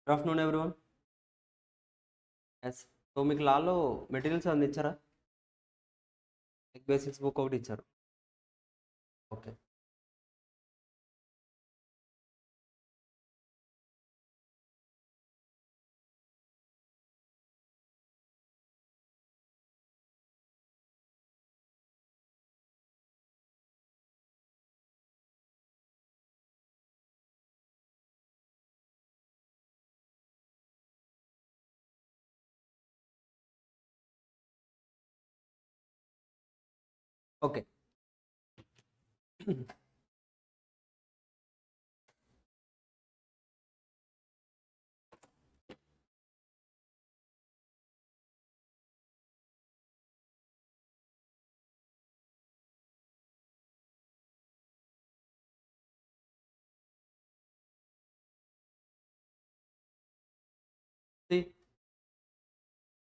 Good afternoon everyone. Yes. So మీకు లాలో materials అన్ని ఇచ్చారా? లైక్ బేసిక్స్ బుక్ ఒకటి ఇచ్చారు. ఓకే. ఓకే.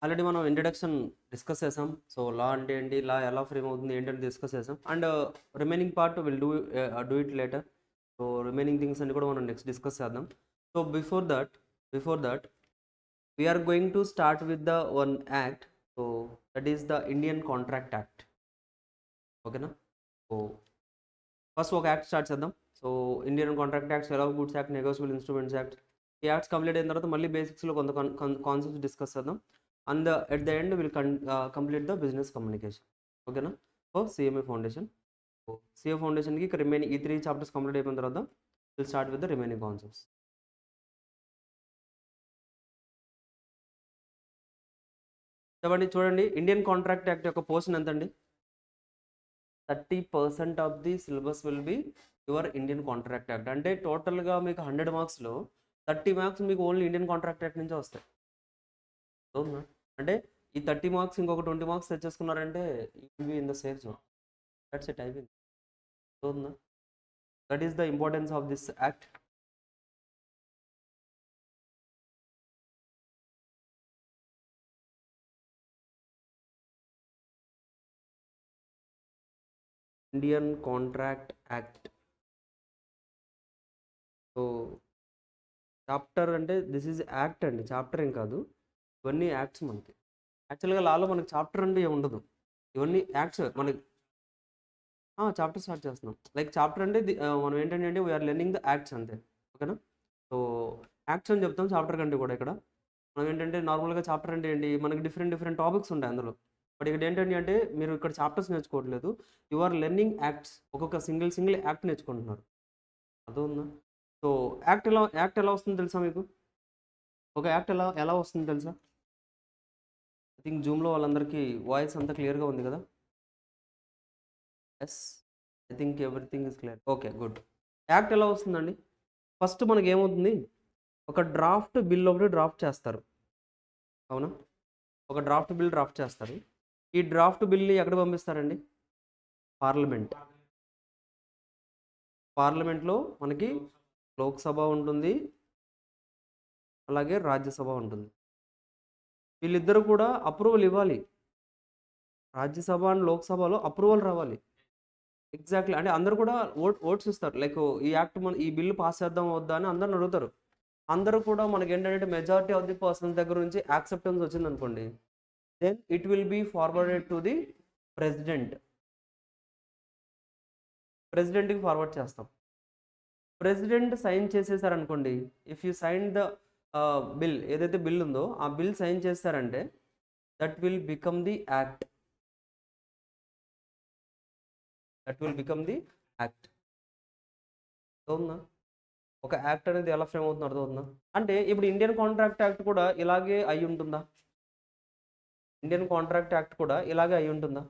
ఆల్రెడీ మనం ఇంట్రడక్షన్ డిస్కస్ చేసాం. సో లా అంటే ఏంటి, లా ఎలా ఫ్రేమ్ అవుతుంది ఏంటంటే డిస్కస్ చేసాం. And remaining part will do it later. So remaining things అన్ని కూడా మనం నెక్స్ట్ డిస్కస్ చేద్దాం. So before that we are going to start with the one act. So that is the Indian contract act. ఓకేనా? So first ఒక act start చేద్దాం. So Indian contract act, sell of goods act, negotiable instruments act. ఈ acts complete అయిన తర్వాత మళ్ళీ బేసిక్స్లో కొంత concepts discuss చేద్దాం. And at the end will complete the business communication. ఓకేనా? So CMA foundation. సిఏ ఫౌండేషన్కి రిమైనింగ్ ఈ 3 చాప్టర్స్ కంప్లీట్ అయిపోయిన తర్వాత will start with the remaining concepts. చూడండి ఇండియన్ కాంట్రాక్ట్ యాక్ట్ యొక్క పోర్షన్ ఎంత అండి? 30% of the syllabus will be your Indian contract act. అంటే టోటల్గా మీకు 100 మార్క్స్లో 30 మార్క్స్ మీకు ఓన్లీ ఇండియన్ కాంట్రాక్ట్ యాక్ట్ నుంచే వస్తాయి. అవునా? అంటే ఈ 30 మార్క్స్ ఇంకొక 20 మార్క్స్ తెచ్చేసుకున్నారంటే you be in the safe zone. That's it, అయిపోయింది. అవునా? That is the importance of this act. Indian contract act. So chapter అంటే దిస్ ఈజ్ యాక్ట్ అండి, చాప్టర్ ఏం కాదు. ఇవన్నీ యాక్ట్స్ మనకి. యాక్చువల్గా లాలో మనకి చాప్టర్ అంటే ఏమి ఉండదు, ఇవన్నీ యాక్ట్స్ మనకి. చాప్టర్ స్టార్ట్ చేస్తున్నాం. లైక్ చాప్టర్ అంటే మనం ఏంటంటే వీఆర్ లెర్నింగ్ ద యాక్ట్స్ అంతే. ఓకేనా? సో యాక్ట్స్ అని చెప్తాం చాప్టర్ కంటే కూడా. ఇక్కడ మనం ఏంటంటే నార్మల్గా చాప్టర్ అంటే ఏంటి, మనకి డిఫరెంట్ డిఫరెంట్ టాపిక్స్ ఉంటాయి అందులో. బట్ ఇక్కడ ఏంటంటే అంటే మీరు ఇక్కడ చాప్టర్స్ నేర్చుకోవట్లేదు, యు ఆర్ లెర్నింగ్ యాక్ట్స్. ఒక్కొక్క సింగిల్ యాక్ట్ నేర్చుకుంటున్నారు. అర్థవుందా? సో యాక్ట్ ఎలా వస్తుందో తెలుసా మీకు? ఒక యాక్ట్ ఎలా ఎలా వస్తుందో తెలుసా? ఐ థింక్ జూమ్లో వాళ్ళందరికీ వాయిస్ అంతా క్లియర్గా ఉంది కదా? Yes, I think everything is clear. Okay, good. Act ఎలా వస్తుందండి? ఫస్ట్ మనకి ఏమవుతుంది, ఒక డ్రాఫ్ట్ బిల్ ఒకటి డ్రాఫ్ట్ చేస్తారు. అవునా? ఒక డ్రాఫ్ట్ బిల్ డ్రాఫ్ట్ చేస్తారు. ఈ డ్రాఫ్ట్ బిల్ని ఎక్కడ పంపిస్తారండి? పార్లమెంట్. పార్లమెంట్లో మనకి లోక్సభ ఉంటుంది, అలాగే రాజ్యసభ ఉంటుంది. వీళ్ళిద్దరూ కూడా అప్రూవల్ ఇవ్వాలి. రాజ్యసభ అండ్ లోక్సభలో అప్రూవల్ రావాలి. ఎగ్జాక్ట్లీ. అంటే అందరూ కూడా ఓట్స్ ఇస్తారు. లైక్ ఈ యాక్ట్ ఈ బిల్లు పాస్ చేద్దాం వద్దా అని అందరిని అడుగుతారు. అందరూ కూడా మనకి ఏంటంటే మెజారిటీ ఆఫ్ ది పర్సన్స్ దగ్గర నుంచి యాక్సెప్టెన్స్ వచ్చింది అనుకోండి, then it will be forwarded to the president. ప్రెసిడెంట్కి ఫార్వర్డ్ చేస్తాం. ప్రెసిడెంట్ సైన్ చేసేసారనుకోండి, if you sign the bill, ఏదైతే బిల్ ఉందో ఆ బిల్ సైన్ చేస్తారంటే that will become the act. That will become the act. అర్థవుతుందా? ఒక యాక్ట్ అనేది ఎలా ఫ్రేమ్ అవుతుందో అర్థమవుతుందా? అంటే ఇప్పుడు ఇండియన్ కాంట్రాక్ట్ యాక్ట్ కూడా ఇలాగే అయి ఉంటుందా? ఇండియన్ కాంట్రాక్ట్ యాక్ట్ కూడా ఇలాగే అయి ఉంటుందా?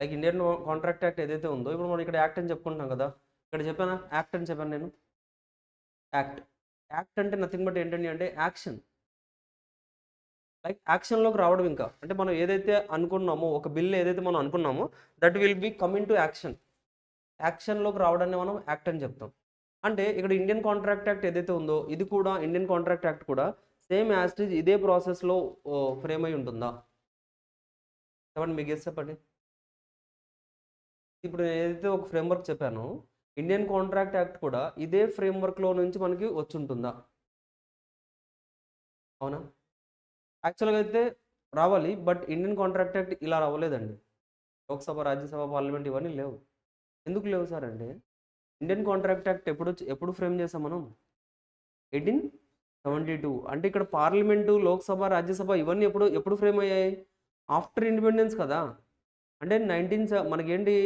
లైక్ ఇండియన్ కాంట్రాక్ట్ యాక్ట్ ఏదైతే ఉందో, ఇప్పుడు మనం ఇక్కడ యాక్ట్ అని చెప్పుకుంటున్నాం కదా. ఇక్కడ చెప్పానా యాక్ట్ అని చెప్పాను నేను? యాక్ట్. యాక్ట్ అంటే నథింగ్ బట్ ఏంటండి అంటే యాక్షన్. లైక్ యాక్షన్లోకి రావడం. ఇంకా అంటే మనం ఏదైతే అనుకున్నామో, ఒక బిల్ ఏదైతే మనం అనుకున్నామో that will be coming to action. యాక్షన్లోకి రావడాన్ని మనం యాక్ట్ అని చెప్తాం. అంటే ఇక్కడ ఇండియన్ కాంట్రాక్ట్ యాక్ట్ ఏదైతే ఉందో ఇది కూడా, ఇండియన్ కాంట్రాక్ట్ యాక్ట్ కూడా సేమ్ యాజ్ ఇట్ ఈజ్ ఇదే ప్రాసెస్లో ఫ్రేమ్ అయి ఉంటుందా? చెప్పండి, మీకు గెస్ చెప్పండి. ఇప్పుడు నేను ఏదైతే ఒక ఫ్రేమ్వర్క్ చెప్పానో, ఇండియన్ కాంట్రాక్ట్ యాక్ట్ కూడా ఇదే ఫ్రేమ్వర్క్లో నుంచి మనకి వచ్చి ఉంటుందా? అవునా? యాక్చువల్గా అయితే రావాలి, బట్ ఇండియన్ కాంట్రాక్ట్ యాక్ట్ ఇలా రావలేదండి. లోక్సభ, రాజ్యసభ, పార్లమెంట్ ఇవన్నీ లేవు. ఎందుకు లేవు సార్ అంటే, ఇండియన్ కాంట్రాక్ట్ యాక్ట్ ఎప్పుడు ఫ్రేమ్ చేసాం మనం? 1872. అంటే ఇక్కడ పార్లమెంటు, లోక్సభ, రాజ్యసభ ఇవన్నీ ఎప్పుడు ఎప్పుడు ఫ్రేమ్ అయ్యాయి? ఆఫ్టర్ ఇండిపెండెన్స్ కదా. అంటే మనకేంటి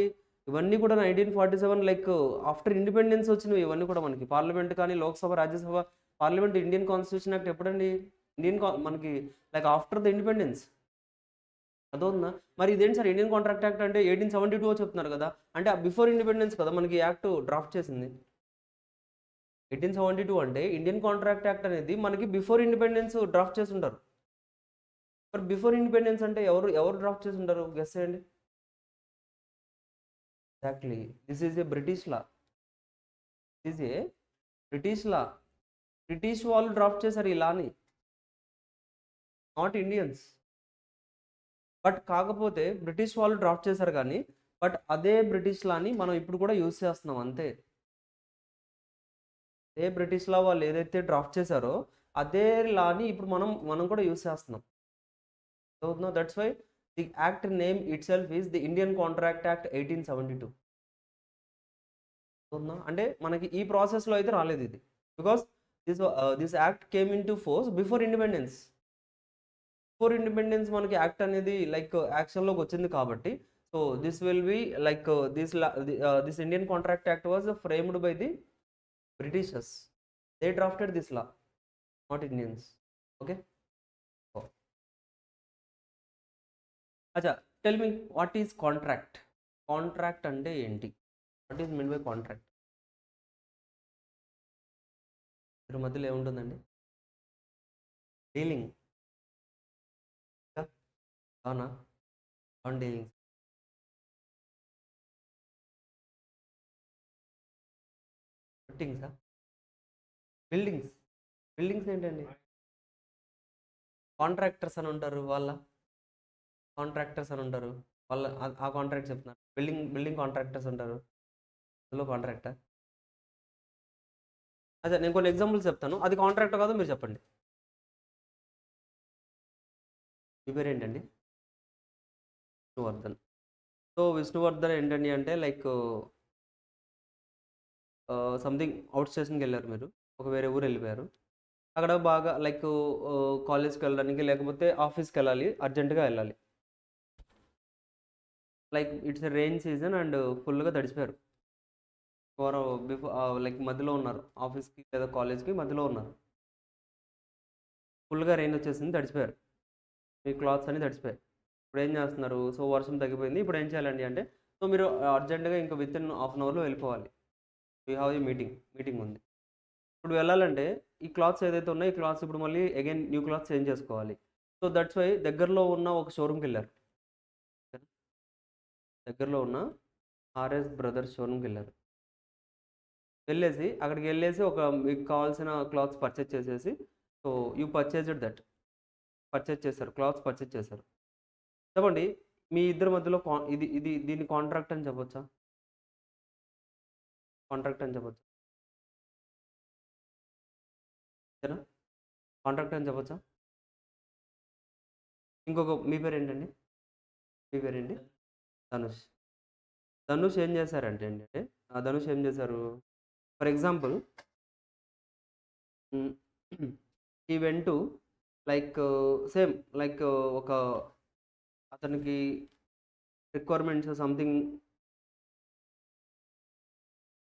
ఇవన్నీ కూడా 1947 లైక్ ఆఫ్టర్ ఇండిపెండెన్స్ వచ్చినవి ఇవన్నీ కూడా మనకి. పార్లమెంట్ కానీ, Lok Sabha, Rajya Sabha, parliament, Indian constitution act ఎప్పుడండి? మనకి లైక్ ఆఫ్టర్ ద ఇండిపెండెన్స్. అదవుతుందా? మరి ఇదేంటి సార్ ఇండియన్ కాంట్రాక్ట్ యాక్ట్ అంటే 1872 చెప్తున్నారు కదా. అంటే బిఫోర్ ఇండిపెండెన్స్ కదా మనకి యాక్ట్ డ్రాఫ్ట్ చేసింది. 1872 అంటే ఇండియన్ కాంట్రాక్ట్ యాక్ట్ అనేది మనకి బిఫోర్ ఇండిపెండెన్స్ డ్రాఫ్ట్ చేసి ఉంటారు. మరి బిఫోర్ ఇండిపెండెన్స్ అంటే ఎవరు డ్రాఫ్ట్ చేసి ఉంటారు? గెస్ చేయండి. Exactly, this is a British law. This A British law. British వాళ్ళు డ్రాఫ్ట్ చేశారు ఈ లాని, నాట్ ఇండియన్స్. బట్ కాకపోతే బ్రిటిష్ వాళ్ళు డ్రాఫ్ట్ చేశారు కానీ, బట్ అదే బ్రిటిష్ లాని మనం ఇప్పుడు కూడా యూజ్ చేస్తున్నాం అంతే. అదే బ్రిటిష్ లా వాళ్ళు ఏదైతే డ్రాఫ్ట్ చేశారో అదే లాని ఇప్పుడు మనం కూడా యూజ్ చేస్తున్నాం. That's why the act name itself is the Indian contract act 1872. అంటే మనకి ఈ ప్రాసెస్లో అయితే రాలేదు ఇది, because this act came into force before independence. Before independence మనకి యాక్ట్ అనేది లైక్ యాక్షన్లోకి వచ్చింది కాబట్టి, so this will be like this Indian contract act was framed by the britishers. They drafted this law, not Indians. Okay. అచ్చా, tell me what is contract? Contract అంటే ఏంటి? What is mean by contract? ఇద్దరి మధ్యలో ఏముంటుందండి? Dealing. అవునా? On dealings. ఫిట్టింగ్సా? Buildings. Buildings ఏంటండి? Contractors అని ఉంటారు కాంట్రాక్టర్స్ అని ఉంటారు వాళ్ళ ఆ కాంట్రాక్ట్ చెప్తున్నారు. బిల్డింగ్ కాంట్రాక్టర్స్ ఉంటారు, అందులో కాంట్రాక్టర్. అదే నేను కొన్ని ఎగ్జాంపుల్స్ చెప్తాను, అది కాంట్రాక్ట్ కాదో మీరు చెప్పండి. మీ పేరు ఏంటండి? విష్ణువర్ధన్. సో విష్ణువర్ధన్ ఏంటండి అంటే లైక్ సంథింగ్ అవుట్ స్టేషన్కి వెళ్ళారు మీరు, ఒక వేరే ఊరు వెళ్ళిపోయారు. అక్కడ బాగా లైక్ కాలేజ్కి వెళ్ళడానికి లేకపోతే ఆఫీస్కి వెళ్ళాలి, అర్జెంటుగా వెళ్ళాలి. Like it's rain season and ఫుల్గా తడిసిపోయారు. బిఫోర్ లైక్ మధ్యలో ఉన్నారు, ఆఫీస్కి లేదా కాలేజ్కి మధ్యలో ఉన్నారు. ఫుల్గా రెయిన్ వచ్చేసింది, తడిసిపోయారు, మీ క్లాత్స్ అన్ని తడిసిపోయాయి. ఇప్పుడు ఏం చేస్తున్నారు? సో వర్షం తగ్గిపోయింది, ఇప్పుడు ఏం చేయాలండి అంటే, సో మీరు అర్జెంటుగా ఇంకా విత్ ఇన్ హాఫ్ అన్ అవర్లో వెళ్ళిపోవాలి. వీ హ్యావ్ ఏ మీటింగ్ ఉంది. ఇప్పుడు వెళ్ళాలంటే ఈ క్లాత్స్ ఏదైతే ఉన్నాయో ఈ క్లాత్స్ ఇప్పుడు మళ్ళీ అగైన్ న్యూ క్లాత్స్ చేంజ్ చేసుకోవాలి. సో దట్స్ వై దగ్గరలో ఉన్న ఒక షోరూమ్కి వెళ్ళారు. దగ్గరలో ఉన్న ఆర్ఎస్ బ్రదర్స్ షోరూమ్కి వెళ్ళారు. అక్కడికి వెళ్ళేసి ఒక మీకు కావాల్సిన క్లాత్స్ పర్చేజ్ చేసేసి, so you purchased that, purchase చేశారు, క్లాత్స్ పర్చేజ్ చేశారు. చెప్పండి, మీ ఇద్దరి మధ్యలో దీన్ని కాంట్రాక్ట్ అని చెప్పొచ్చా? కాంట్రాక్ట్ అని చెప్పొచ్చా? సరేనా? కాంట్రాక్ట్ అని చెప్పొచ్చా? ఇంకొక మీ పేరు ఏంటండి? మీ పేరేంటి? ధనుష్. ధనుష్ ఏం చేశారంటే ఏంటంటే ధనుష్ ఏం చేశారు? ఫర్ ఎగ్జాంపుల్ ఈ వెంటు లైక్ సేమ్ లైక్ ఒక అతనికి రిక్వైర్మెంట్స్ సంథింగ్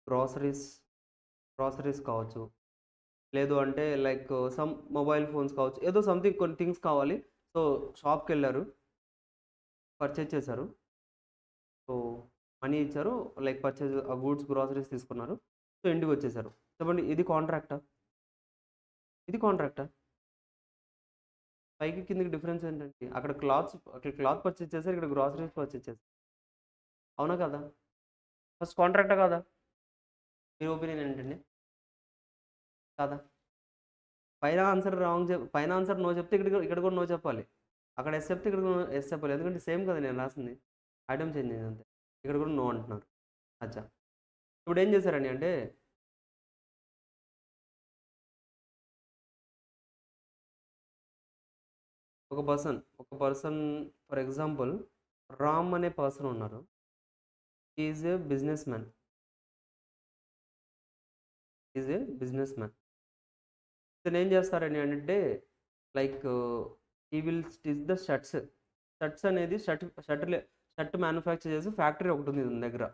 గ్రాసరీస్ కావచ్చు, లేదు అంటే లైక్ సమ్ మొబైల్ ఫోన్స్ కావచ్చు, ఏదో సంథింగ్ కొన్ని థింగ్స్ కావాలి. సో షాప్కి వెళ్ళారు, పర్చేజ్ చేశారు, సో మనీ ఇచ్చారు, లైక్ పర్చేజ్ ఆ గూడ్స్ గ్రాసరీస్ తీసుకున్నారు, సో ఇంటికి వచ్చేసారు. చెప్పండి, ఇది కాంట్రాక్టా? ఇది కాంట్రాక్టా? పైకి కిందకి డిఫరెన్స్ ఏంటంటే అక్కడ క్లాత్ పర్చేజ్ చేశారు, ఇక్కడ గ్రాసరీస్ పర్చేజ్ చేశారు. అవునా కదా? ఫస్ట్ కాంట్రాక్టా కాదా? మీ ఒపీనియన్ ఏంటండి? కాదా? పైన ఆన్సర్ నో చెప్తే ఇక్కడ కూడా నో చెప్పాలి, అక్కడ ఎస్ చెప్తే ఇక్కడ కూడా ఎస్ చెప్పాలి, ఎందుకంటే సేమ్ కదా నేను రాసింది, ఐటమ్ చేంజ్ అయింది అంతే. ఇక్కడ కూడా నో అంటున్నారు. అచ్చా, ఇప్పుడు ఏం చేశారండి అంటే ఒక పర్సన్ ఫర్ ఎగ్జాంపుల్ రామ్ అనే పర్సన్ ఉన్నారు. Is a business man. ఇతను ఏం చేస్తారని అంటే లైక్ ఈ విల్ స్టిచ్ ద షర్ట్స్ అనేది షర్ట్ మ్యానుఫ్యాక్చర్ చేసి ఫ్యాక్టరీ ఒకటి ఉంది ఇతని దగ్గర.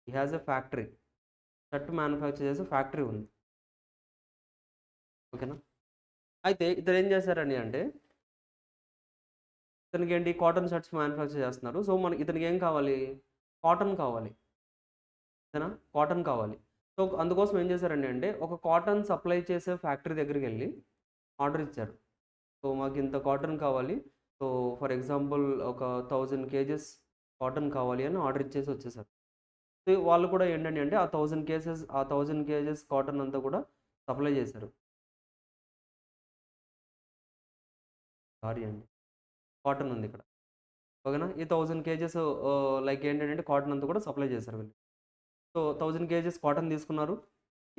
ఈ has a factory. Shirt manufacture చేసే ఫ్యాక్టరీ ఉంది. ఓకేనా? అయితే ఇతను ఏం చేశారని అంటే ఇతనికి ఏంటి కాటన్ షర్ట్స్ మ్యానుఫ్యాక్చర్ చేస్తున్నారు. సో ఇతనికి ఏం కావాలి? కాటన్ కావాలి. ఓకేనా? కాటన్ కావాలి. సో అందుకోసం ఏం చేశారండి అంటే ఒక కాటన్ సప్లై చేసే ఫ్యాక్టరీ దగ్గరికి వెళ్ళి ఆర్డర్ ఇచ్చారు. సో మాకు ఇంత కాటన్ కావాలి. సో ఫర్ ఎగ్జాంపుల్ ఒక 1000 కేజెస్ కాటన్ కావాలి అని ఆర్డర్ ఇచ్చేసి వచ్చేసారు. సో వాళ్ళు కూడా ఏంటండి అంటే ఆ 1000 కేజెస్ కాటన్ అంతా కూడా సప్లై చేశారు. సారీ అండి, కాటన్ ఉంది ఇక్కడ. ఓకేనా? ఈ 1000 కేజెస్ లైక్ ఏంటంటే కాటన్ అంతా కూడా సప్లై చేశారు వీళ్ళు. సో 1000 కేజెస్ కాటన్ తీసుకున్నారు.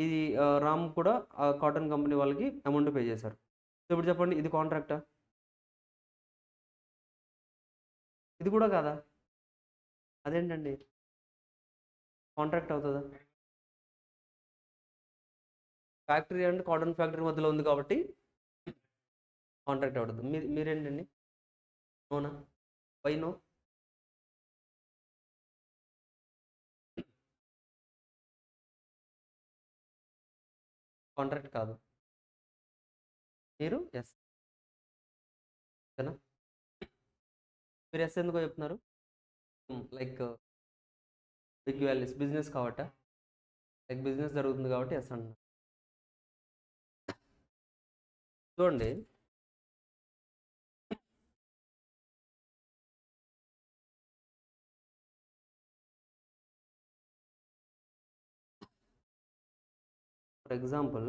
ఇది రామ్ కూడా ఆ కాటన్ కంపెనీ వాళ్ళకి అమౌంట్ పే చేశారు. సో ఇప్పుడు చెప్పండి, ఇది కాంట్రాక్టా? ఇది కూడా కాదా? అదేంటండి, కాంట్రాక్ట్ అవుతుందా? ఫ్యాక్టరీ అండ్ కాటన్ ఫ్యాక్టరీ మధ్యలో ఉంది కాబట్టి కాంట్రాక్ట్ అవుతుంది. మీరేంటండి, అవునా? Why no? కాంట్రాక్ట్ కాదు. మీరు ఎస్. ఓకేనా? మీరు ఎస్ ఎందుకో చెప్తున్నారు? లైక్ బిగ్ వాల్యూస్ బిజినెస్ కాబట్టా? లైక్ బిజినెస్ జరుగుతుంది కాబట్టి ఎస్ అంటున్నారు. చూడండి, ఫర్ ఎగ్జాంపుల్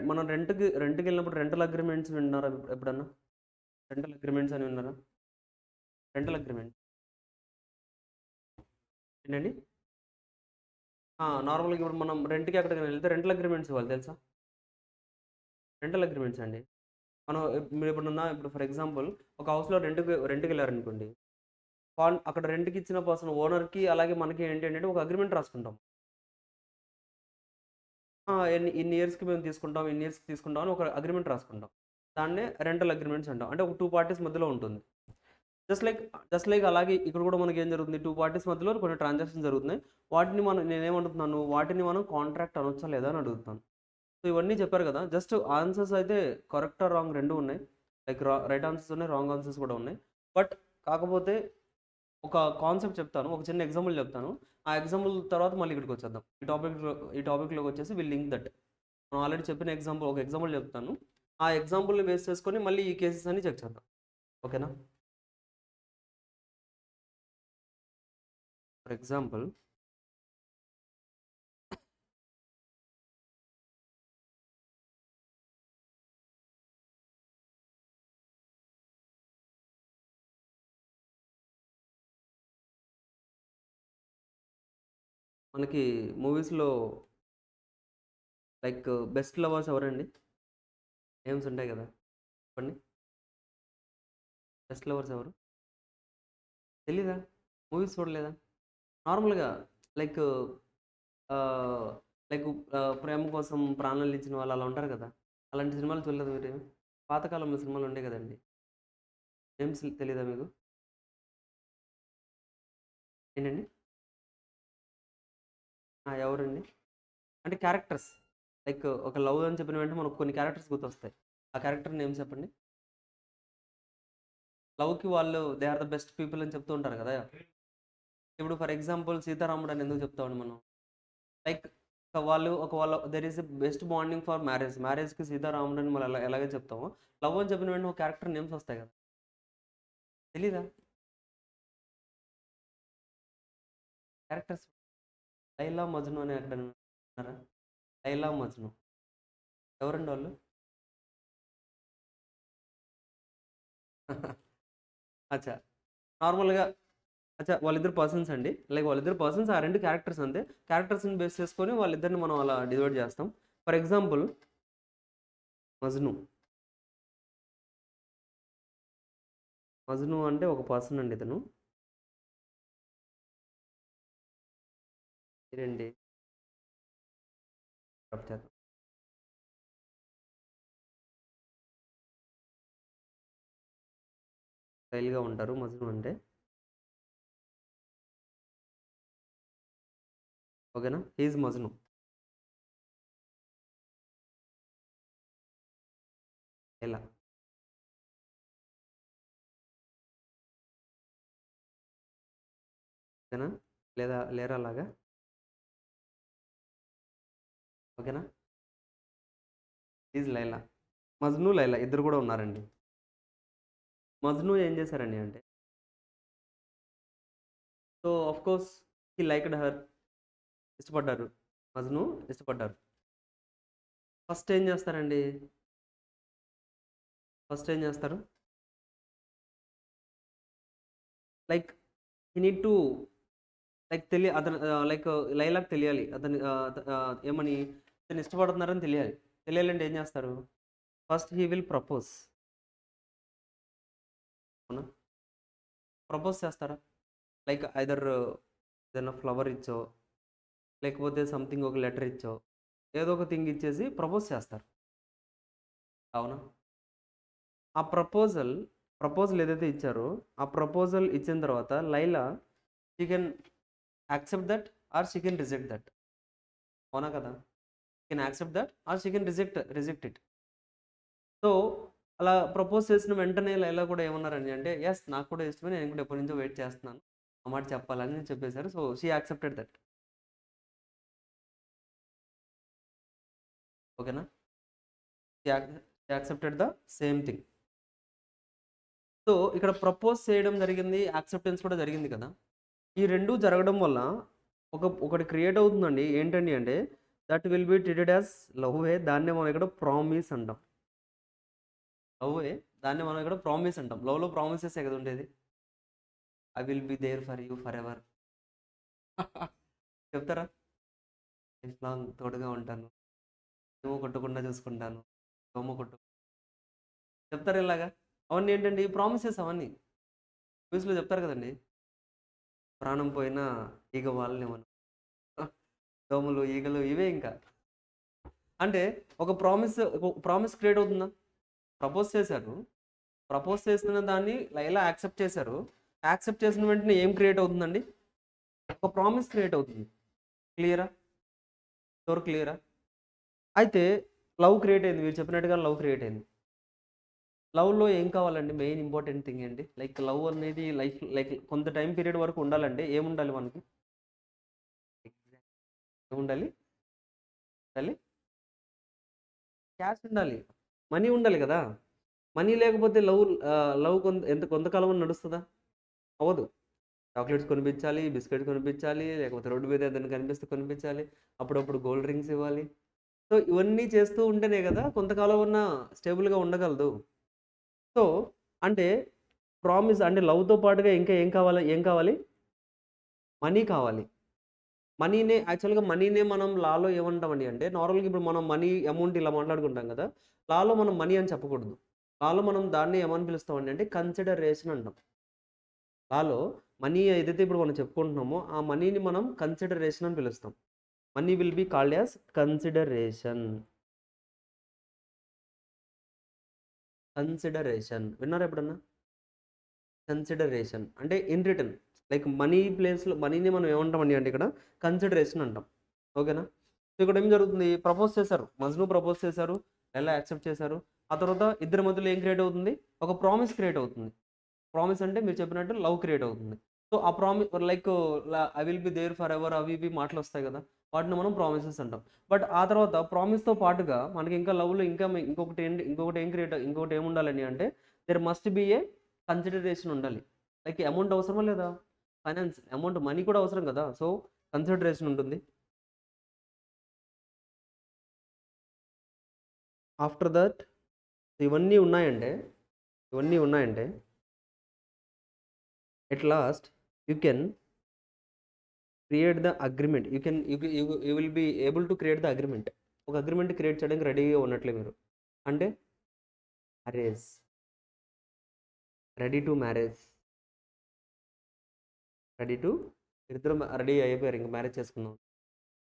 మనం రెంట్కి వెళ్ళినప్పుడు రెంటల్ అగ్రిమెంట్స్ విన్నారా ఎప్పుడన్నా? రెంటల్ అగ్రిమెంట్స్ అని విన్నారా? రెంటల్ అగ్రిమెంట్ ఏంటండి? నార్మల్గా ఇప్పుడు మనం రెంట్కి ఎక్కడికైనా వెళ్తే రెంటల్ అగ్రిమెంట్స్ ఇవ్వాలి, తెలుసా? రెంటల్ అగ్రిమెంట్స్ అండి. మనం మీరు ఎప్పుడన్నా ఇప్పుడు ఫర్ ఎగ్జాంపుల్ ఒక హౌస్లో రెంట్కి వెళ్ళారనుకోండి. అక్కడ రెంట్కి ఇచ్చిన పర్సన్ ఓనర్కి అలాగే మనకి ఏంటి అంటే ఒక అగ్రిమెంట్ రాసుకుంటాం. ఇన్ని ఇయర్స్కి మేము తీసుకుంటాం, ఇన్ని ఇయర్స్కి తీసుకుంటాం అని ఒక అగ్రిమెంట్ రాసుకుంటాం. దాన్నే రెంటల్ అగ్రిమెంట్స్ అంటాం. అంటే ఒక 2 పార్టీస్ మధ్యలో ఉంటుంది. జస్ట్ లైక్ అలాగే ఇక్కడ కూడా మనకి ఏం జరుగుతుంది, 2 పార్టీస్ మధ్యలో కొన్ని ట్రాన్సాక్షన్ జరుగుతున్నాయి. నేనేమంటున్నాను, వాటిని మనం కాంట్రాక్ట్ అనొచ్చా లేదా అని అడుగుతాను. సో ఇవన్నీ చెప్పారు కదా, జస్ట్ ఆన్సర్స్ అయితే కరెక్ట్ ఆర్ రాంగ్ రెండు ఉన్నాయి. లైక్ రైట్ ఆన్సర్స్ ఉన్నాయి, రాంగ్ ఆన్సర్స్ కూడా ఉన్నాయి. బట్ కాకపోతే ఒక కాన్సెప్ట్ చెప్తాను, ఒక చిన్న ఎగ్జాంపుల్ చెప్తాను. ఆ ఎగ్జాంపుల్ తర్వాత మళ్ళీ ఇక్కడికి వచ్చేద్దాం. ఈ టాపిక్లోకి వచ్చేసి విల్ లింక్ దట్. మనం ఆల్రెడీ చెప్పిన ఒక ఎగ్జాంపుల్ చెప్తాను. ఆ ఎగ్జాంపుల్ని బేస్ చేసుకొని మళ్ళీ ఈ కేసెస్ అన్ని చెక్ చేద్దాం. ఓకేనా? ఫర్ ఎగ్జాంపుల్ మనకి మూవీస్లో లైక్ బెస్ట్ లవర్స్ ఎవరండి? నేమ్స్ ఉంటాయి కదా, చెప్పండి. బెస్ట్ లవర్స్ ఎవరు? తెలీదా? మూవీస్ చూడలేదా? నార్మల్గా లైక్ లైక్ ప్రేమ కోసం ప్రాణాలు ఇచ్చిన వాళ్ళు అలా ఉంటారు కదా, అలాంటి సినిమాలు చూడలేదు మీరు? పాతకాలంలో సినిమాలు ఉండే కదండి, నేమ్స్ తెలీదా మీకు? ఏంటండి? ఎవరండి? అంటే క్యారెక్టర్స్, లైక్ ఒక లవ్ అని చెప్పిన వెంటనే మనకు కొన్ని క్యారెక్టర్స్ గుర్తొస్తాయి. ఆ క్యారెక్టర్ నేమ్స్ చెప్పండి. లవ్కి వాళ్ళు they are the best people అని చెప్తూ ఉంటారు కదా. ఇప్పుడు ఫర్ ఎగ్జాంపుల్ సీతారాముడు అని ఎందుకు చెప్తామండి మనం? లైక్ వాళ్ళ there is a best bonding for మ్యారేజ్కి సీతారాముడు అని మనం ఎలాగే చెప్తామో, లవ్ అని చెప్పిన వెంటనే ఒక క్యారెక్టర్ నేమ్స్ వస్తాయి కదా, తెలీదా? క్యారెక్టర్స్ లైలా మజ్ను అని ఎక్కడ విన్నారా? లైలా మజ్ను ఎవరండి వాళ్ళు? అచ్చా నార్మల్గా అచ్చా వాళ్ళిద్దరు పర్సన్స్ అండి, లైక్ వాళ్ళిద్దరు పర్సన్స్ ఆ రెండు క్యారెక్టర్స్ అంతే. క్యారెక్టర్స్ని బేస్ చేసుకొని వాళ్ళిద్దరిని మనం అలా డివైడ్ చేస్తాం. For example Majnu. మజ్ను అంటే ఒక పర్సన్ అండి ఇతను. ఇదండి చేద్దాం. స్టైల్గా ఉంటారు మజ్ను అంటే. ఓకేనా, హీజ్ మజ్ను. ఎలా ఓకేనా, లేదా లేరా అలాగా? ఓకేనా, ఈజ్ లైలా. మజ్ను లైలా ఇద్దరు కూడా ఉన్నారండి. మజ్ను ఏం చేశారండి అంటే, so of course he liked her, ఇష్టపడ్డారు. మజ్ను ఇష్టపడ్డారు. ఫస్ట్ ఏం చేస్తారండి, ఫస్ట్ ఏం చేస్తారు, like he need to like అతను లైక్ లైలాకి తెలియాలి అతను ఏమని అతను ఇష్టపడుతున్నారని తెలియాలి. తెలియాలంటే ఏం చేస్తారు, ఫస్ట్ హీ విల్ ప్రపోజ్. అవునా, ప్రపోజ్ చేస్తారా, లైక్ ఐదర్ ఏదైనా ఫ్లవర్ ఇచ్చో, లేకపోతే సంథింగ్ ఒక లెటర్ ఇచ్చో, ఏదో ఒక థింగ్ ఇచ్చేసి ప్రపోజ్ చేస్తారు. అవునా, ఆ ప్రపోజల్ ఏదైతే ఇచ్చారో ఆ ప్రపోజల్ ఇచ్చిన తర్వాత Laila she can accept that or she can reject that. అవునా కదా, can accept that or she can reject it. So అలా ప్రపోజ్ చేసిన వెంటనే లైలా కూడా ఏమన్నారండి అంటే, ఎస్ నాకు కూడా ఇష్టమే, నేను కూడా ఎప్పటి నుంచో వెయిట్ చేస్తున్నాను ఆ మాట చెప్పాలని చెప్పేశారు. So she accepted that. ఓకేనా, she accepted the same thing. So ఇక్కడ ప్రపోజ్ చేయడం జరిగింది, యాక్సెప్టెన్స్ కూడా జరిగింది కదా. ఈ రెండు జరగడం వల్ల ఒకటి క్రియేట్ అవుతుందండి. ఏంటండి అంటే, that will be treated as love way. దాన్నే మనం ఇక్కడ ప్రామిస్ అంటాం. లవ్ వే, దాన్ని మనం ఇక్కడ ప్రామిస్ అంటాం. లవ్లో ప్రామిసెస్ కదా ఉండేది. I will be there for you forever. చెప్తారా, లైఫ్ లాంగ్ తోడుగా ఉంటాను, నువ్వు కొట్టకుండా చూసుకుంటాను, దోమ కొట్టు, చెప్తారు ఇలాగా. అవన్నీ ఏంటండి ప్రామిసెస్, అవన్నీ న్యూస్లో చెప్తారు కదండి. ప్రాణం పోయినా ఈగ వాళ్ళని మనం, దోమలు ఈగలు ఇవే ఇంకా. అంటే ఒక ప్రామిస్ క్రియేట్ అవుతుందా, ప్రపోజ్ చేశారు, ప్రపోజ్ చేసిన దాన్ని లైలా యాక్సెప్ట్ చేశారు. యాక్సెప్ట్ చేసిన వెంటనే ఏం క్రియేట్ అవుతుందండి, ఒక ప్రామిస్ క్రియేట్ అవుతుంది. క్లియరా, ఎవరు క్లియరా? అయితే లవ్ క్రియేట్ అయింది, మీరు చెప్పినట్టుగా లవ్ క్రియేట్ అయింది. లవ్లో ఏం కావాలండి, మెయిన్ ఇంపార్టెంట్ థింగ్ ఏంటి, లైక్ లవ్ అనేది లైఫ్ లైక్ కొంత టైం పీరియడ్ వరకు ఉండాలంటే ఏముండాలి మనకి, ఏముండాలి, ఉండాలి, క్యాష్ ఉండాలి, మనీ ఉండాలి కదా. మనీ లేకపోతే లవ్ కొంతకాలం అని నడుస్తుందా, అవ్వదు. చాక్లెట్స్ కొనిపించాలి, బిస్కెట్స్ కొనిపించాలి, లేకపోతే రోడ్డు మీద ఏదైనా కనిపిస్తే కొనిపించాలి, అప్పుడప్పుడు గోల్డ్ రింగ్స్ ఇవ్వాలి. సో ఇవన్నీ చేస్తూ ఉంటేనే కదా కొంతకాలం ఉన్న స్టేబుల్గా ఉండగలదు. సో అంటే ప్రామిస్ అంటే లవ్తో పాటుగా ఇంకా ఏం కావాలి, మనీ కావాలి. మనీనే మనం లాలో ఏమంటామండి అంటే, నార్మల్గా ఇప్పుడు మనం మనీ అమౌంట్ ఇలా మాట్లాడుకుంటాం కదా, లాలో మనం మనీ అని చెప్పకూడదు. లాలో మనం దాన్ని ఏమని పిలుస్తామండి అంటే కన్సిడరేషన్ అంటాం. లాలో మనీ ఏదైతే ఇప్పుడు మనం చెప్పుకుంటున్నామో ఆ మనీని మనం కన్సిడరేషన్ అని పిలుస్తాం. Money will be called as consideration. Consideration విన్నారా ఎప్పుడన్నా? కన్సిడరేషన్ అంటే ఇన్ రిటర్న్, లైక్ మనీ ప్లేస్లో మనీని మనం ఏమంటామండి అంటే ఇక్కడ కన్సిడరేషన్ అంటాం. ఓకేనా, సో ఇక్కడ ఏం జరుగుతుంది, ప్రపోజ్ చేశారు, మజ్ను ప్రపోజ్ చేశారు, ఎలా యాక్సెప్ట్ చేశారు. ఆ తర్వాత ఇద్దరి మధ్యలో ఏం క్రియేట్ అవుతుంది, ఒక ప్రామిస్ క్రియేట్ అవుతుంది. ప్రామిస్ అంటే మీరు చెప్పినట్టు లవ్ క్రియేట్ అవుతుంది. సో ఆ promise like I will be there forever, అవి ఇవి మాటలు వస్తాయి కదా, వాటిని మనం ప్రామిసెస్ అంటాం. బట్ ఆ తర్వాత ప్రామిస్తో పాటుగా మనకి ఇంకా లవ్లో ఇంకొకటి ఏం ఉండాలని అంటే, there must be a consideration ఉండాలి. లైక్ అమౌంట్ అవసరమా లేదా, ఫైనాన్స్ అమౌంట్ మనీ కూడా అవసరం కదా, సో కన్సిడరేషన్ ఉంటుంది. ఆఫ్టర్ దట్ ఇవన్నీ ఉన్నాయంటే ఇవన్నీ ఉన్నాయంటే at last you can create the agreement. You will be able to create the agreement. ఒక అగ్రిమెంట్ క్రియేట్ చేయడానికి రెడీగా ఉన్నట్లే మీరు. అంటే మ్యారేజ్, రెడీ టు మ్యారేజ్, ఇద్దరు రెడీ అయిపోయారు, ఇంకా మ్యారేజ్ చేసుకుందాం.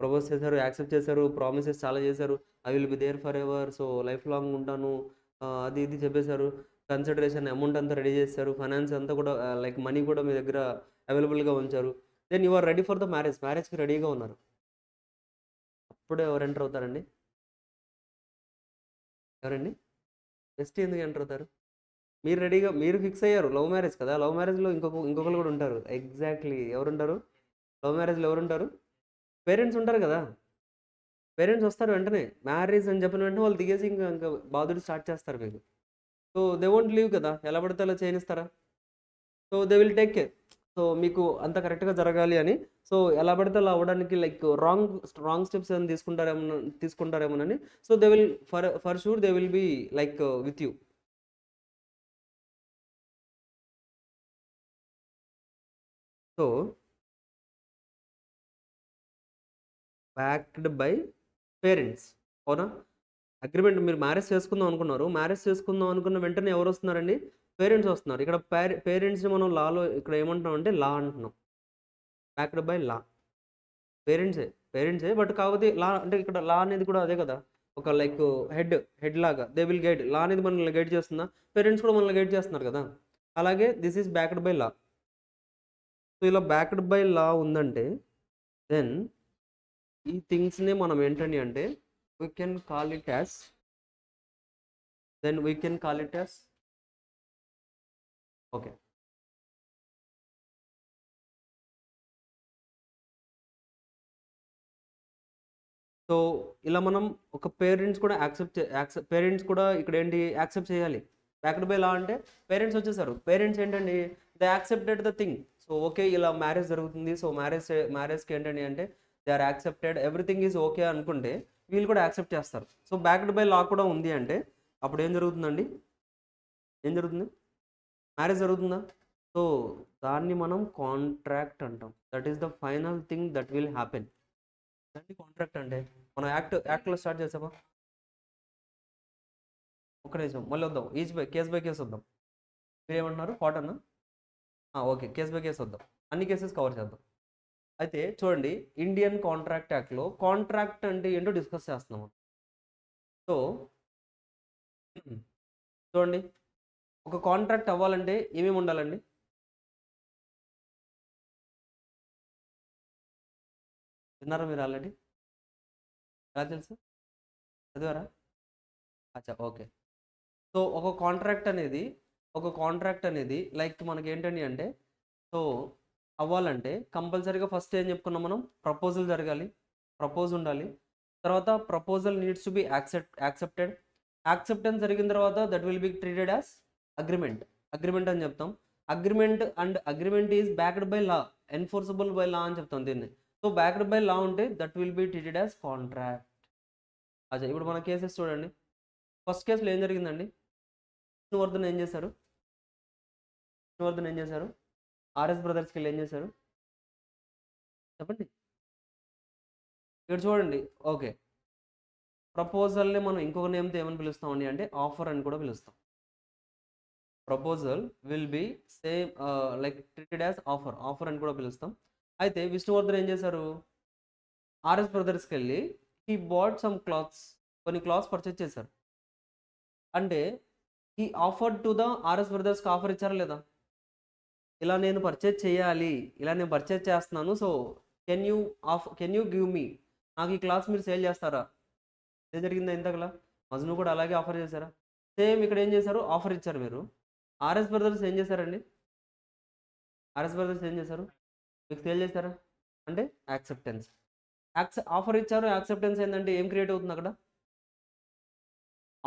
ప్రపోజ్ చేశారు, యాక్సెప్ట్ చేశారు, ప్రామిసెస్ చాలా చేశారు. I will be there forever, so life long ఉంటాను, అది ఇది చెప్పేశారు. కన్సిడరేషన్ అమౌంట్ అంతా రెడీ చేశారు, ఫైనాన్స్ అంతా కూడా లైక్ మనీ కూడా మీ దగ్గర అవైలబుల్గా ఉంచారు. Then you are ready for the మ్యారేజ్కి రెడీగా ఉన్నారు. అప్పుడే ఎవరు ఎంటర్ అవుతారండి? ఎవరండి? జస్ట్ ఎందుకు ఎంటర్ అవుతారు? మీరు రెడీగా, మీరు ఫిక్స్ అయ్యారు. లవ్ మ్యారేజ్ కదా, లవ్ మ్యారేజ్లో ఇంకొకరు కూడా ఉంటారు. ఎగ్జాక్ట్లీ ఎవరుంటారు లవ్ మ్యారేజ్లో? ఎవరుంటారు? పేరెంట్స్ ఉంటారు కదా. పేరెంట్స్ వస్తారు వెంటనే, మ్యారేజ్ అని చెప్పిన వెంటనే వాళ్ళు దిగేసి ఇంకా బాధుడు స్టార్ట్ చేస్తారు మీకు. సో దే వోంట్ లీవ్ కదా, ఎలా పడితే అలా చేయనిస్తారా? So they will take care. So మీకు అంత కరెక్ట్గా జరగాలి అని, సో ఎలా పడితే అలా అవ్వడానికి లైక్ రాంగ్ స్టెప్స్ అని తీసుకుంటారేమోనని. So they will for sure they will be like with you. So backed by parents, అవునా? అగ్రిమెంట్ మీరు మ్యారేజ్ చేసుకుందాం అనుకున్నారు, మ్యారేజ్ చేసుకుందాం అనుకున్న వెంటనే ఎవరు వస్తున్నారండి? పేరెంట్స్ వస్తున్నారు. ఇక్కడ పేరెంట్స్ని మనం లాలో ఇక్కడ ఏమంటున్నాం అంటే లా అంటున్నాం. బ్యాక్డ్ బై లా, పేరెంట్సే బట్ కాకపోతే లా అంటే ఇక్కడ లా అనేది కూడా అదే కదా, ఒక లైక్ హెడ్ లాగా దే విల్ గైడ్. లా అనేది మనల్ని గైడ్ చేస్తుందా? పేరెంట్స్ కూడా మనల్ని గైడ్ చేస్తున్నారు కదా. అలాగే this is backed by law. So ఇలా బ్యాక్డ్ బై లా ఉందంటే దెన్ ఈ థింగ్స్ని మనం ఏంటండి అంటే we can call it as okay. So ఇలా మనం ఒక పేరెంట్స్ కూడా పేరెంట్స్ కూడా ఇక్కడ ఏంటి యాక్సెప్ట్ చేయాలి. బ్యాక్డ్ బై లా అంటే పేరెంట్స్ వచ్చేసారు. పేరెంట్స్ ఏంటండి, they accepted the thing. So okay ఇలా మ్యారేజ్ జరుగుతుంది, సో మ్యారేజ్కి ఏంటండి అంటే they are accepted, everything is okay అనుకుంటే వీళ్ళు కూడా యాక్సెప్ట్ చేస్తారు. సో బ్యాక్డ్ బై లా కూడా ఉంది అంటే అప్పుడు ఏం జరుగుతుందండి? ఏం జరుగుతుంది? మ్యారేజ్ జరుగుతుందా? సో దాన్ని మనం కాంట్రాక్ట్ అంటాం. That is the final thing that will happen. దాన్ని కాంట్రాక్ట్ అంటే మనం యాక్ట్లో స్టార్ట్ చేసామా? ఒక్క నిమిషం మళ్ళీ వద్దాం, కేస్ బై కేస్ వద్దాం. మీరు ఏమంటున్నారు? Cotton? Okay, case by case వద్దాం, అన్ని కేసెస్ కవర్ చేద్దాం. అయితే చూడండి, ఇండియన్ కాంట్రాక్ట్ యాక్ట్లో కాంట్రాక్ట్ అంటే ఏంటో డిస్కస్ చేస్తున్నాము. సో చూడండి, ఒక కాంట్రాక్ట్ అవ్వాలంటే ఏమేమి ఉండాలండి? విన్నారా మీరు ఆల్రెడీ? ఎలా తెలుసు? చదివారా? అచ్చా, ఓకే. సో ఒక కాంట్రాక్ట్ అనేది లైక్ మనకి ఏంటండి అంటే, సో అవ్వాలంటే కంపల్సరీగా ఫస్ట్ ఏం చెప్పుకున్నాం మనం? ప్రపోజల్ జరగాలి, ప్రపోజ్ ఉండాలి. తర్వాత proposal needs to be accepted. Acceptance జరిగిన తర్వాత that will be treated as agreement అని చెప్తాం. Agreement is backed by law, enforceable by లా అని చెప్తాం దీన్ని. సో బ్యాక్డ్ బై లా ఉంటే that will be treated as contract. అచ్చా, ఇప్పుడు మన కేసెస్ చూడండి. ఫస్ట్ కేసులో ఏం జరిగిందండి? విష్ణువర్ధన్ ఏం చేశారు? ఆర్ఎస్ బ్రదర్స్కి వెళ్ళి ఏం చేశారు? చెప్పండి. ఇక్కడ చూడండి, ఓకే. ప్రపోజల్ని మనం ఇంకొక నేమ్తో ఏమని పిలుస్తామండి అంటే ఆఫర్ అని కూడా పిలుస్తాం. Proposal will be same like treated as offer అని కూడా పిలుస్తాం. అయితే విష్ణువర్ధన్ ఏం చేశారు? ఆర్ఎస్ బ్రదర్స్కి వెళ్ళి హీ బాట్ సమ్ కొన్ని క్లాత్స్ పర్చేజ్ చేశారు. అంటే ఈ ఆఫర్ టు ద ఆర్ఎస్ బ్రదర్స్కి ఆఫర్ ఇచ్చారా లేదా? ఇలా నేను పర్చేజ్ చేయాలి, ఇలా నేను పర్చేజ్ చేస్తున్నాను, so can you give me, నాకు ఈ క్లాస్ మీరు సేల్ చేస్తారా? ఏం జరిగిందా ఇంతకలా? మజ్ను కూడా అలాగే ఆఫర్ చేశారా? సేమ్ ఇక్కడ ఏం చేశారు? ఆఫర్ ఇచ్చారు మీరు. ఆర్ఎస్ బ్రదర్స్ ఏం చేశారండి? మీకు సేల్ చేశారా? అంటే యాక్సెప్టెన్స్. ఆఫర్ ఇచ్చారు, యాక్సెప్టెన్స్ ఏంటంటే ఏం క్రియేట్ అవుతుంది అక్కడ?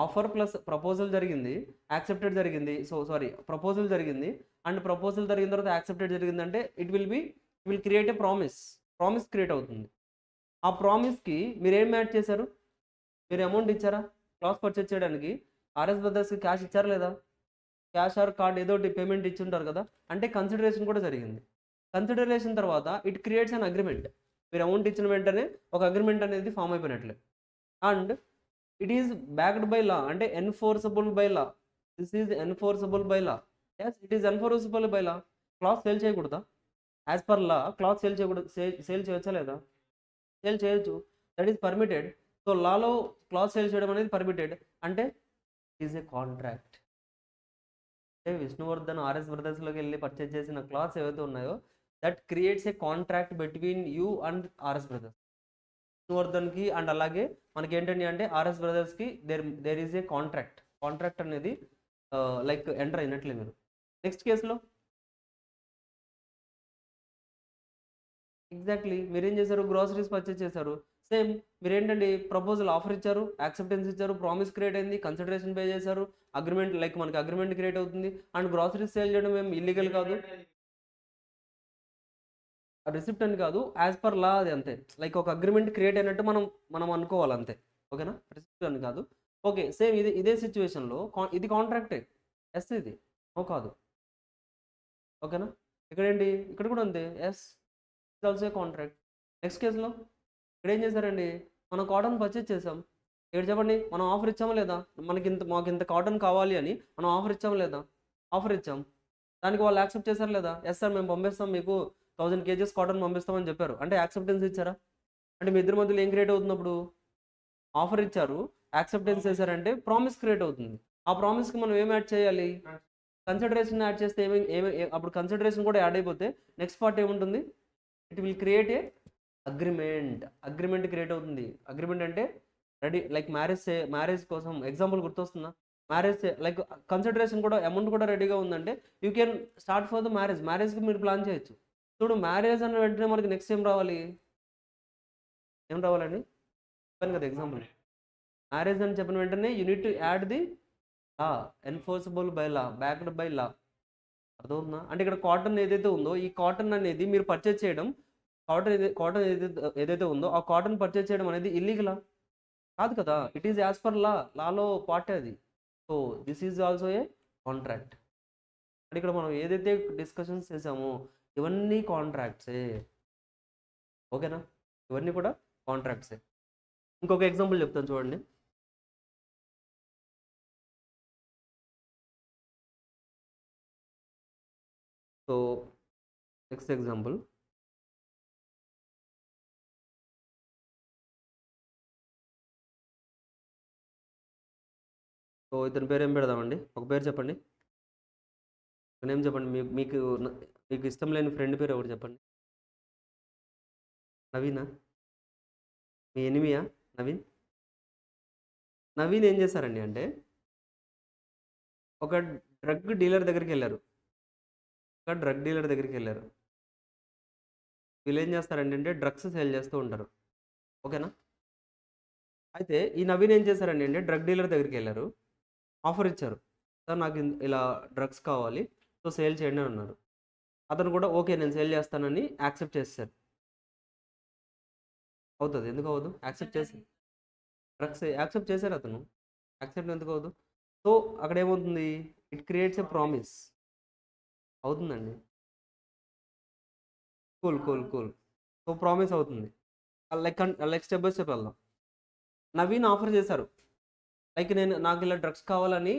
ఆఫర్ ప్లస్ ప్రపోజల్ జరిగింది, యాక్సెప్టెడ్ జరిగింది. ప్రపోజల్ జరిగింది అండ్ ప్రపోజల్ జరిగిన తర్వాత యాక్సెప్టెడ్ జరిగిందంటే it will create a promise create అవుతుంది. ఆ ప్రామిస్కి మీరు ఏం యాడ్ చేశారు? మీరు అమౌంట్ ఇచ్చారా? క్లాస్ పర్చేజ్ చేయడానికి ఆర్ఎస్ బ్రదర్స్కి క్యాష్ ఇచ్చారా లేదా? క్యాష్ ఆర్ కార్డ్ ఏదో ఒకటి పేమెంట్ ఇచ్చి ఉంటారు కదా, అంటే కన్సిడరేషన్ కూడా జరిగింది. కన్సిడరేషన్ తర్వాత ఇట్ క్రియేట్స్ అన్ అగ్రిమెంట్. మీరు అమౌంట్ ఇచ్చిన వెంటనే ఒక అగ్రిమెంట్ అనేది ఫామ్ అయిపోయినట్లే. And it is backed by law, అంటే enforceable by law. This is enforceable by law. Yes, it is enforceable by law. Cloth sale చేయకూడదా? As per law cloth sale చేయకూడదు, sale చేయొచ్చా లేదా? సేల్ చేయొచ్చు, that is permitted. So లాలో cloth sale చేయడం అనేది permitted, అంటే ఇట్ ఈస్ ఏ కాంట్రాక్ట్. అంటే విష్ణువర్ధన్ ఆర్ఎస్ బ్రదర్స్లోకి వెళ్ళి పర్చేజ్ చేసిన క్లాత్స్ ఏవైతే ఉన్నాయో, that creates a contract between you and RS brothers. విష్ణువర్ధన్కి అండ్ అలాగే మనకి ఏంటండి అంటే ఆర్ఎస్ బ్రదర్స్కి there is a contract. Contract అనేది లైక్ ఎంటర్ అయినట్లే మీరు. నెక్స్ట్ కేసులో ఎగ్జాక్ట్లీ మీరేం చేశారు, గ్రోసరీస్ పర్చేజ్ చేశారు. సేమ్ మీరేంటండి ప్రపోజల్ ఆఫర్ ఇచ్చారు, యాక్సెప్టెన్స్ ఇచ్చారు, ప్రామిస్ క్రియేట్ అయింది, కన్సిడరేషన్ పే చేశారు, అగ్రిమెంట్ లైక్ మనకి అగ్రిమెంట్ క్రియేట్ అవుతుంది. అండ్ గ్రోసరీస్ సేల్ చేయడం ఏం ఇల్లీగల్ కాదు, రిసిప్ట్ అని కాదు, యాజ్ పర్ లా అది అంతే. లైక్ ఒక అగ్రిమెంట్ క్రియేట్ అయినట్టు మనం అనుకోవాలి అంతే, ఓకేనా? రిసిప్ట్ అని కాదు. ఓకే, సేమ్ ఇదే సిచ్యువేషన్లో ఇది కాంట్రాక్టే. ఎస్, ఇది నో కాదు, ఓకేనా? ఇక్కడేంటి, ఇక్కడ కూడా అంతే. Yes, it also contract. Next కేసులో ఇక్కడ ఏం చేశారండి, మనం కాటన్ పర్చేజ్ చేసాం. ఇక్కడ చెప్పండి, మనం ఆఫర్ ఇచ్చామా లేదా? మాకు ఇంత కాటన్ కావాలి అని మనం ఆఫర్ ఇచ్చామా లేదా? ఆఫర్ ఇచ్చాం. దానికి వాళ్ళు యాక్సెప్ట్ చేశారు లేదా? ఎస్ సార్, మేము పంపిస్తాం, మీకు 1000 kgs కాటన్ పంపిస్తామని చెప్పారు, అంటే యాక్సెప్టెన్స్ ఇచ్చారా? అంటే మీ ఇద్దరి మధ్యలో ఏం క్రియేట్ అవుతున్నప్పుడు, ఆఫర్ ఇచ్చారు, యాక్సెప్టెన్స్ చేశారంటే ప్రామిస్ క్రియేట్ అవుతుంది. ఆ ప్రామిస్కి మనం ఏం యాడ్ చేయాలి? కన్సిడరేషన్ యాడ్ చేస్తే అప్పుడు కన్సిడరేషన్ కూడా యాడ్ అయిపోతే నెక్స్ట్ పార్ట్ ఏముంటుంది? It will create a agreement create అవుతుంది. అగ్రిమెంట్ అంటే రెడీ, లైక్ మ్యారేజ్ కోసం ఎగ్జాంపుల్ గుర్తొస్తుందా? మ్యారేజ్ లైక్ కన్సిడరేషన్ కూడా, అమౌంట్ కూడా రెడీగా ఉందంటే you can start for the మ్యారేజ్కి మీరు ప్లాన్ చేయొచ్చు. చూడు, మ్యారేజ్ అన్న వెంటనే మనకి నెక్స్ట్ ఏం రావాలండి? చెప్పాను కదా ఎగ్జాంపుల్. మ్యారేజ్ అని చెప్పిన వెంటనే you need to add the law, enforceable by law, backed by లా. అర్థమవుతుందా? అంటే ఇక్కడ కాటన్ ఏదైతే ఉందో, ఈ కాటన్ అనేది మీరు పర్చేజ్ చేయడం, కాటన్ ఏదైతే ఉందో ఆ కాటన్ పర్చేజ్ చేయడం అనేది ఇల్లీగలా? కాదు కదా, ఇట్ ఈజ్ యాజ్ పర్ లాలో పార్టే అది. So this is also a contract. అంటే ఇక్కడ మనం ఏదైతే డిస్కషన్స్ చేసామో ఇవన్నీ కాంట్రాక్ట్సే, ఓకేనా? ఇవన్నీ కూడా కాంట్రాక్ట్సే. ఇంకొక ఎగ్జాంపుల్ చెప్తాను చూడండి. సో నెక్స్ట్ ఎగ్జాంపుల్, సో ఇతని పేరు ఏం పెడదామండి? ఒక పేరు చెప్పండి, ఒక నేమ్ చెప్పండి. మీకు ఇష్టం లేని ఫ్రెండ్ పేరు ఎవరు చెప్పండి? నవీనా? మీ ఎనిమియా నవీన్ ఏం చేశారండి అంటే ఒక డ్రగ్ డీలర్ దగ్గరికి వెళ్ళారు. వీళ్ళు ఏం చేస్తారండి అంటే డ్రగ్స్ సేల్ చేస్తూ ఉంటారు, ఓకేనా? అయితే ఈ నవీన్ ఏం చేశారండి అంటే డ్రగ్ డీలర్ దగ్గరికి వెళ్ళారు, ఆఫర్ ఇచ్చారు, సార్ నాకు ఇలా డ్రగ్స్ కావాలి, సో సేల్ చేయండి అని అన్నారు. అతను కూడా ఓకే నేను సేల్ చేస్తానని యాక్సెప్ట్ చేశారు. అవుతుంది, ఎందుకు అవ్వదు? యాక్సెప్ట్ చేశారు అతను, యాక్సెప్ట్ ఎందుకు అవ్వదు? సో అక్కడ ఏమవుతుంది, ఇట్ క్రియేట్స్ ఎ ప్రామిస్. అవుతుందండి, కూల్. సో ప్రామిస్ అవుతుంది. లైక్ స్టెప్ బై స్టెప్ వెళ్దాం. నవీన్ ఆఫర్ చేశారు, లైక్ నాకు ఇలా డ్రగ్స్ కావాలని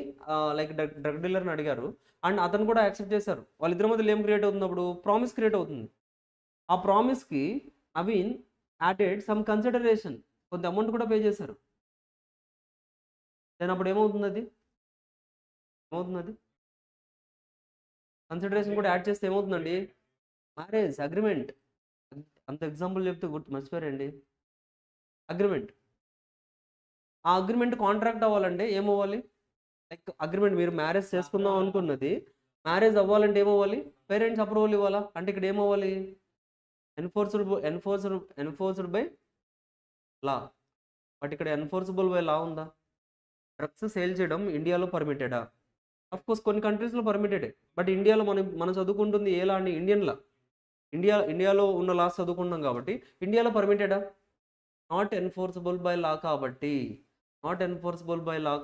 లైక్ డ్రగ్ డీలర్ని అడిగారు, అండ్ అతను కూడా యాక్సెప్ట్ చేశారు. వాళ్ళిద్దరి మధ్యలో ఏం క్రియేట్ అవుతున్నప్పుడు ప్రామిస్ క్రియేట్ అవుతుంది. ఆ ప్రామిస్కి నవీన్ యాడెడ్ సమ్ కన్సిడరేషన్, కొంత అమౌంట్ కూడా పే చేశారు. నేను అప్పుడు ఏమవుతుంది, కన్సిడరేషన్ కూడా యాడ్ చేస్తే ఏమవుతుందండి? Marriage agreement. అంత ఎగ్జాంపుల్ చెప్తే మర్చిపోయారండి. అగ్రిమెంట్. ఆ అగ్రిమెంట్ కాంట్రాక్ట్ అవ్వాలంటే ఏమవ్వాలి? లైక్ అగ్రిమెంట్ మీరు మ్యారేజ్ చేసుకుందాం అనుకున్నది మ్యారేజ్ అవ్వాలంటే ఏమవ్వాలి? పేరెంట్స్ అప్రూవల్ ఇవ్వాలా? అంటే ఇక్కడ ఏమవ్వాలి? Enforced by law. బట్ ఇక్కడ ఎన్ఫోర్సబుల్ బై లా ఉందా? డ్రగ్స్ సేల్ చేయడం ఇండియాలో పర్మిటెడా? కోర్స్ కొన్ని కంట్రీస్లో పర్మిటెడే, బట్ ఇండియాలో మనం చదువుకుంటుంది ఏ లా అండి? Indian law. ఇండియాలో ఉన్న లాస్ చదువుకుంటాం కాబట్టి ఇండియాలో పర్మిటెడా? నాట్ ఎన్ఫోర్సబుల్ బై లా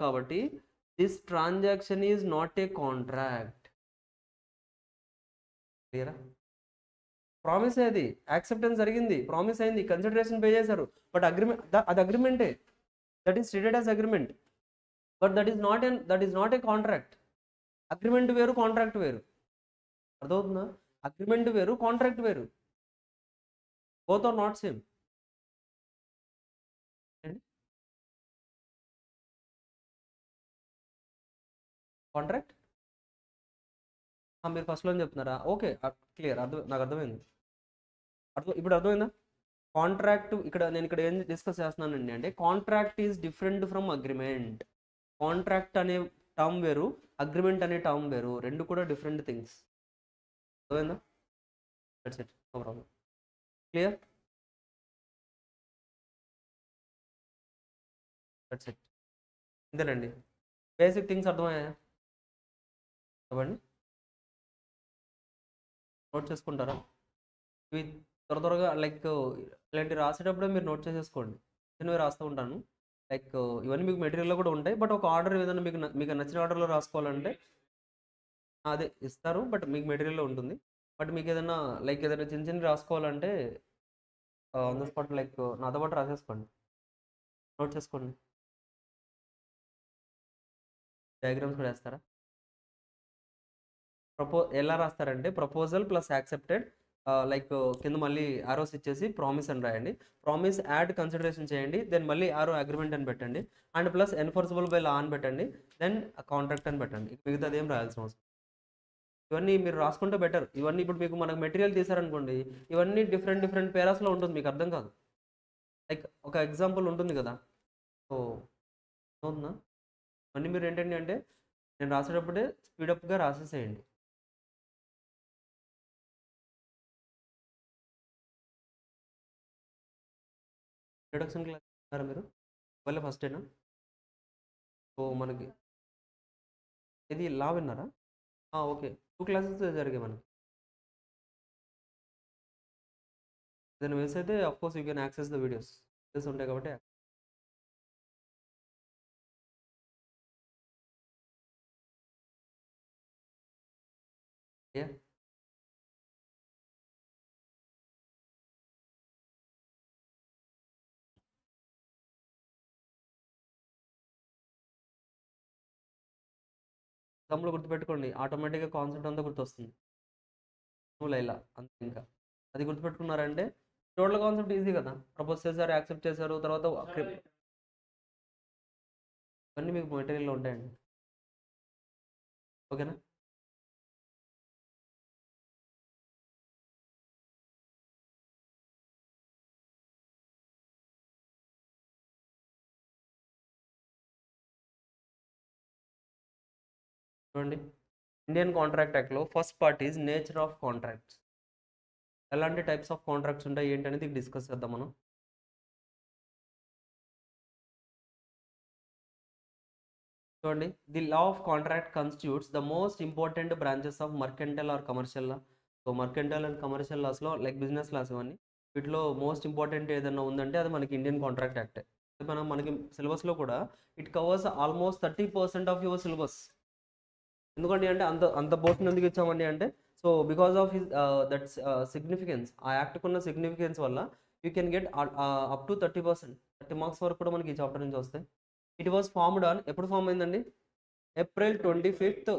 కాబట్టి this transaction is not a contract. క్లియరా? ప్రామిస్ అది, యాక్సెప్టెన్స్ జరిగింది, ప్రామిస్ అయింది, కన్సిడరేషన్ పే చేశారు, బట్ అగ్రిమెంట్, అది అగ్రిమెంటే, that is treated as agreement, but that is not a contract. Agreement వేరు, కాంట్రాక్ట్ వేరు. అర్థమవుతుందా? అగ్రిమెంట్ వేరు, కాంట్రాక్ట్ వేరు. Both are not same. Contract మీరు ఫస్ట్లో చెప్తున్నారా? ఓకే, క్లియర్, నాకు అర్థమైంది. ఇప్పుడు అర్థమైందా? కాంట్రాక్ట్ నేను ఇక్కడ ఏం డిస్కస్ చేస్తున్నానండి అంటే, contract is different from agreement. Contract అనే టర్మ్ వేరు, అగ్రిమెంట్ అనే టర్మ్ వేరు, రెండు కూడా డిఫరెంట్ థింగ్స్. అర్థమైందా? That's it, no problem. Clear? That's it, ఇంతేనండి. బేసిక్ థింగ్స్ అర్థమయ్యాయా? చెప్పండి, నోట్ చేసుకుంటారా? ఇవి త్వరగా లైక్ ఇలాంటి రాసేటప్పుడే మీరు నోట్ చేసేసుకోండి. నేను రాస్తూ ఉంటాను. లైక్ ఇవన్నీ మీకు మెటీరియల్లో కూడా ఉంటాయి, బట్ ఒక ఆర్డర్ ఏదైనా మీకు నచ్చిన ఆర్డర్లో రాసుకోవాలంటే అదే ఇస్తారు, బట్ మీకు మెటీరియల్లో ఉంటుంది. బట్ మీకు ఏదైనా లైక్ ఏదైనా చిన్న చిన్న రాసుకోవాలంటే ఆన్ ద స్పాట్ లైక్ నాతో పాటు రాసేసుకోండి, నోట్ చేసుకోండి. డయాగ్రామ్స్ కూడా వేస్తారా? ఎలా రాస్తారంటే ప్రపోజల్ ప్లస్ యాక్సెప్టెడ్, లైక్ కింద మళ్ళీ ఆరోస్ ఇచ్చేసి ప్రామిస్ అని రాయండి, ప్రామిస్ యాడ్ కన్సిడరేషన్ చేయండి, దెన్ మళ్ళీ ఆరో అగ్రిమెంట్ అని పెట్టండి, అండ్ ప్లస్ ఎన్ఫోర్సబుల్ బై లా అని పెట్టండి, దెన్ కాంట్రాక్ట్ అని పెట్టండి. మిగతాది ఏం రాయాల్సిన అవసరం. ఇవన్నీ మీరు రాసుకుంటే బెటర్. ఇవన్నీ ఇప్పుడు మీకు మనకు మెటీరియల్ తీసారనుకోండి, ఇవన్నీ డిఫరెంట్ పేరాస్లో ఉంటుంది, మీకు అర్థం కాదు. లైక్ ఒక ఎగ్జాంపుల్ ఉంటుంది కదా, సో అవుతుందా? ఇవన్నీ మీరు ఏంటండి అంటే నేను రాసేటప్పుడే స్పీడప్గా రాసేసేయండి. ఇంట్రడక్షన్ క్లాస్ విన్నారా మీరు? మళ్ళీ ఫస్ట్ అయినా? సో మనకి ఇది లా విన్నారా? ఓకే, 2 క్లాసెస్ జరిగాయి మనకి. ఏదైనా మిస్ అయితే of course you can access the videos ఉంటాయి కాబట్టి. ఎగ్జామ్లో గుర్తుపెట్టుకోండి, ఆటోమేటిక్గా కాన్సెప్ట్ అంతా గుర్తొస్తుంది. లైలా అంతే, ఇంకా అది గుర్తుపెట్టుకున్నారంటే టోటల్ కాన్సెప్ట్ ఈజీ కదా. ప్రపోజ్ చేశారు, యాక్సెప్ట్ చేశారు, తర్వాత అన్నీ మీకు మెటీరియల్లో ఉంటాయండి. ఓకేనా? చూడండి, ఇండియన్ కాంట్రాక్ట్ యాక్ట్లో first part is nature of contracts. ఎలాంటి టైప్స్ ఆఫ్ కాంట్రాక్ట్స్ ఉంటాయి ఏంటి అనేది డిస్కస్ చేద్దాం మనం. చూడండి, the law of contract constitutes the most important branches of mercantile or commercial law. So mercantile and commercial లాస్లో లైక్ బిజినెస్ లాస్ ఇవన్నీ, వీటిలో మోస్ట్ ఇంపార్టెంట్ ఏదైనా ఉందంటే అది మనకి ఇండియన్ కాంట్రాక్ట్ యాక్టే. మనకి సిలబస్లో కూడా it covers almost 30% of your syllabus. ఎందుకండి అంటే అంత పోర్షన్ ఎందుకు ఇచ్చామండి అంటే, so because of his that significance, ఆ యాక్ట్కి ఉన్న సిగ్నిఫికెన్స్ వల్ల you can get up to 30%, 30 marks వరకు కూడా మనకి ఈ చాప్టర్ నుంచి వస్తాయి. ఇట్ వాజ్ ఫార్మ్డ్ ఆన్, ఎప్పుడు ఫామ్ అయిందండి? April 25th,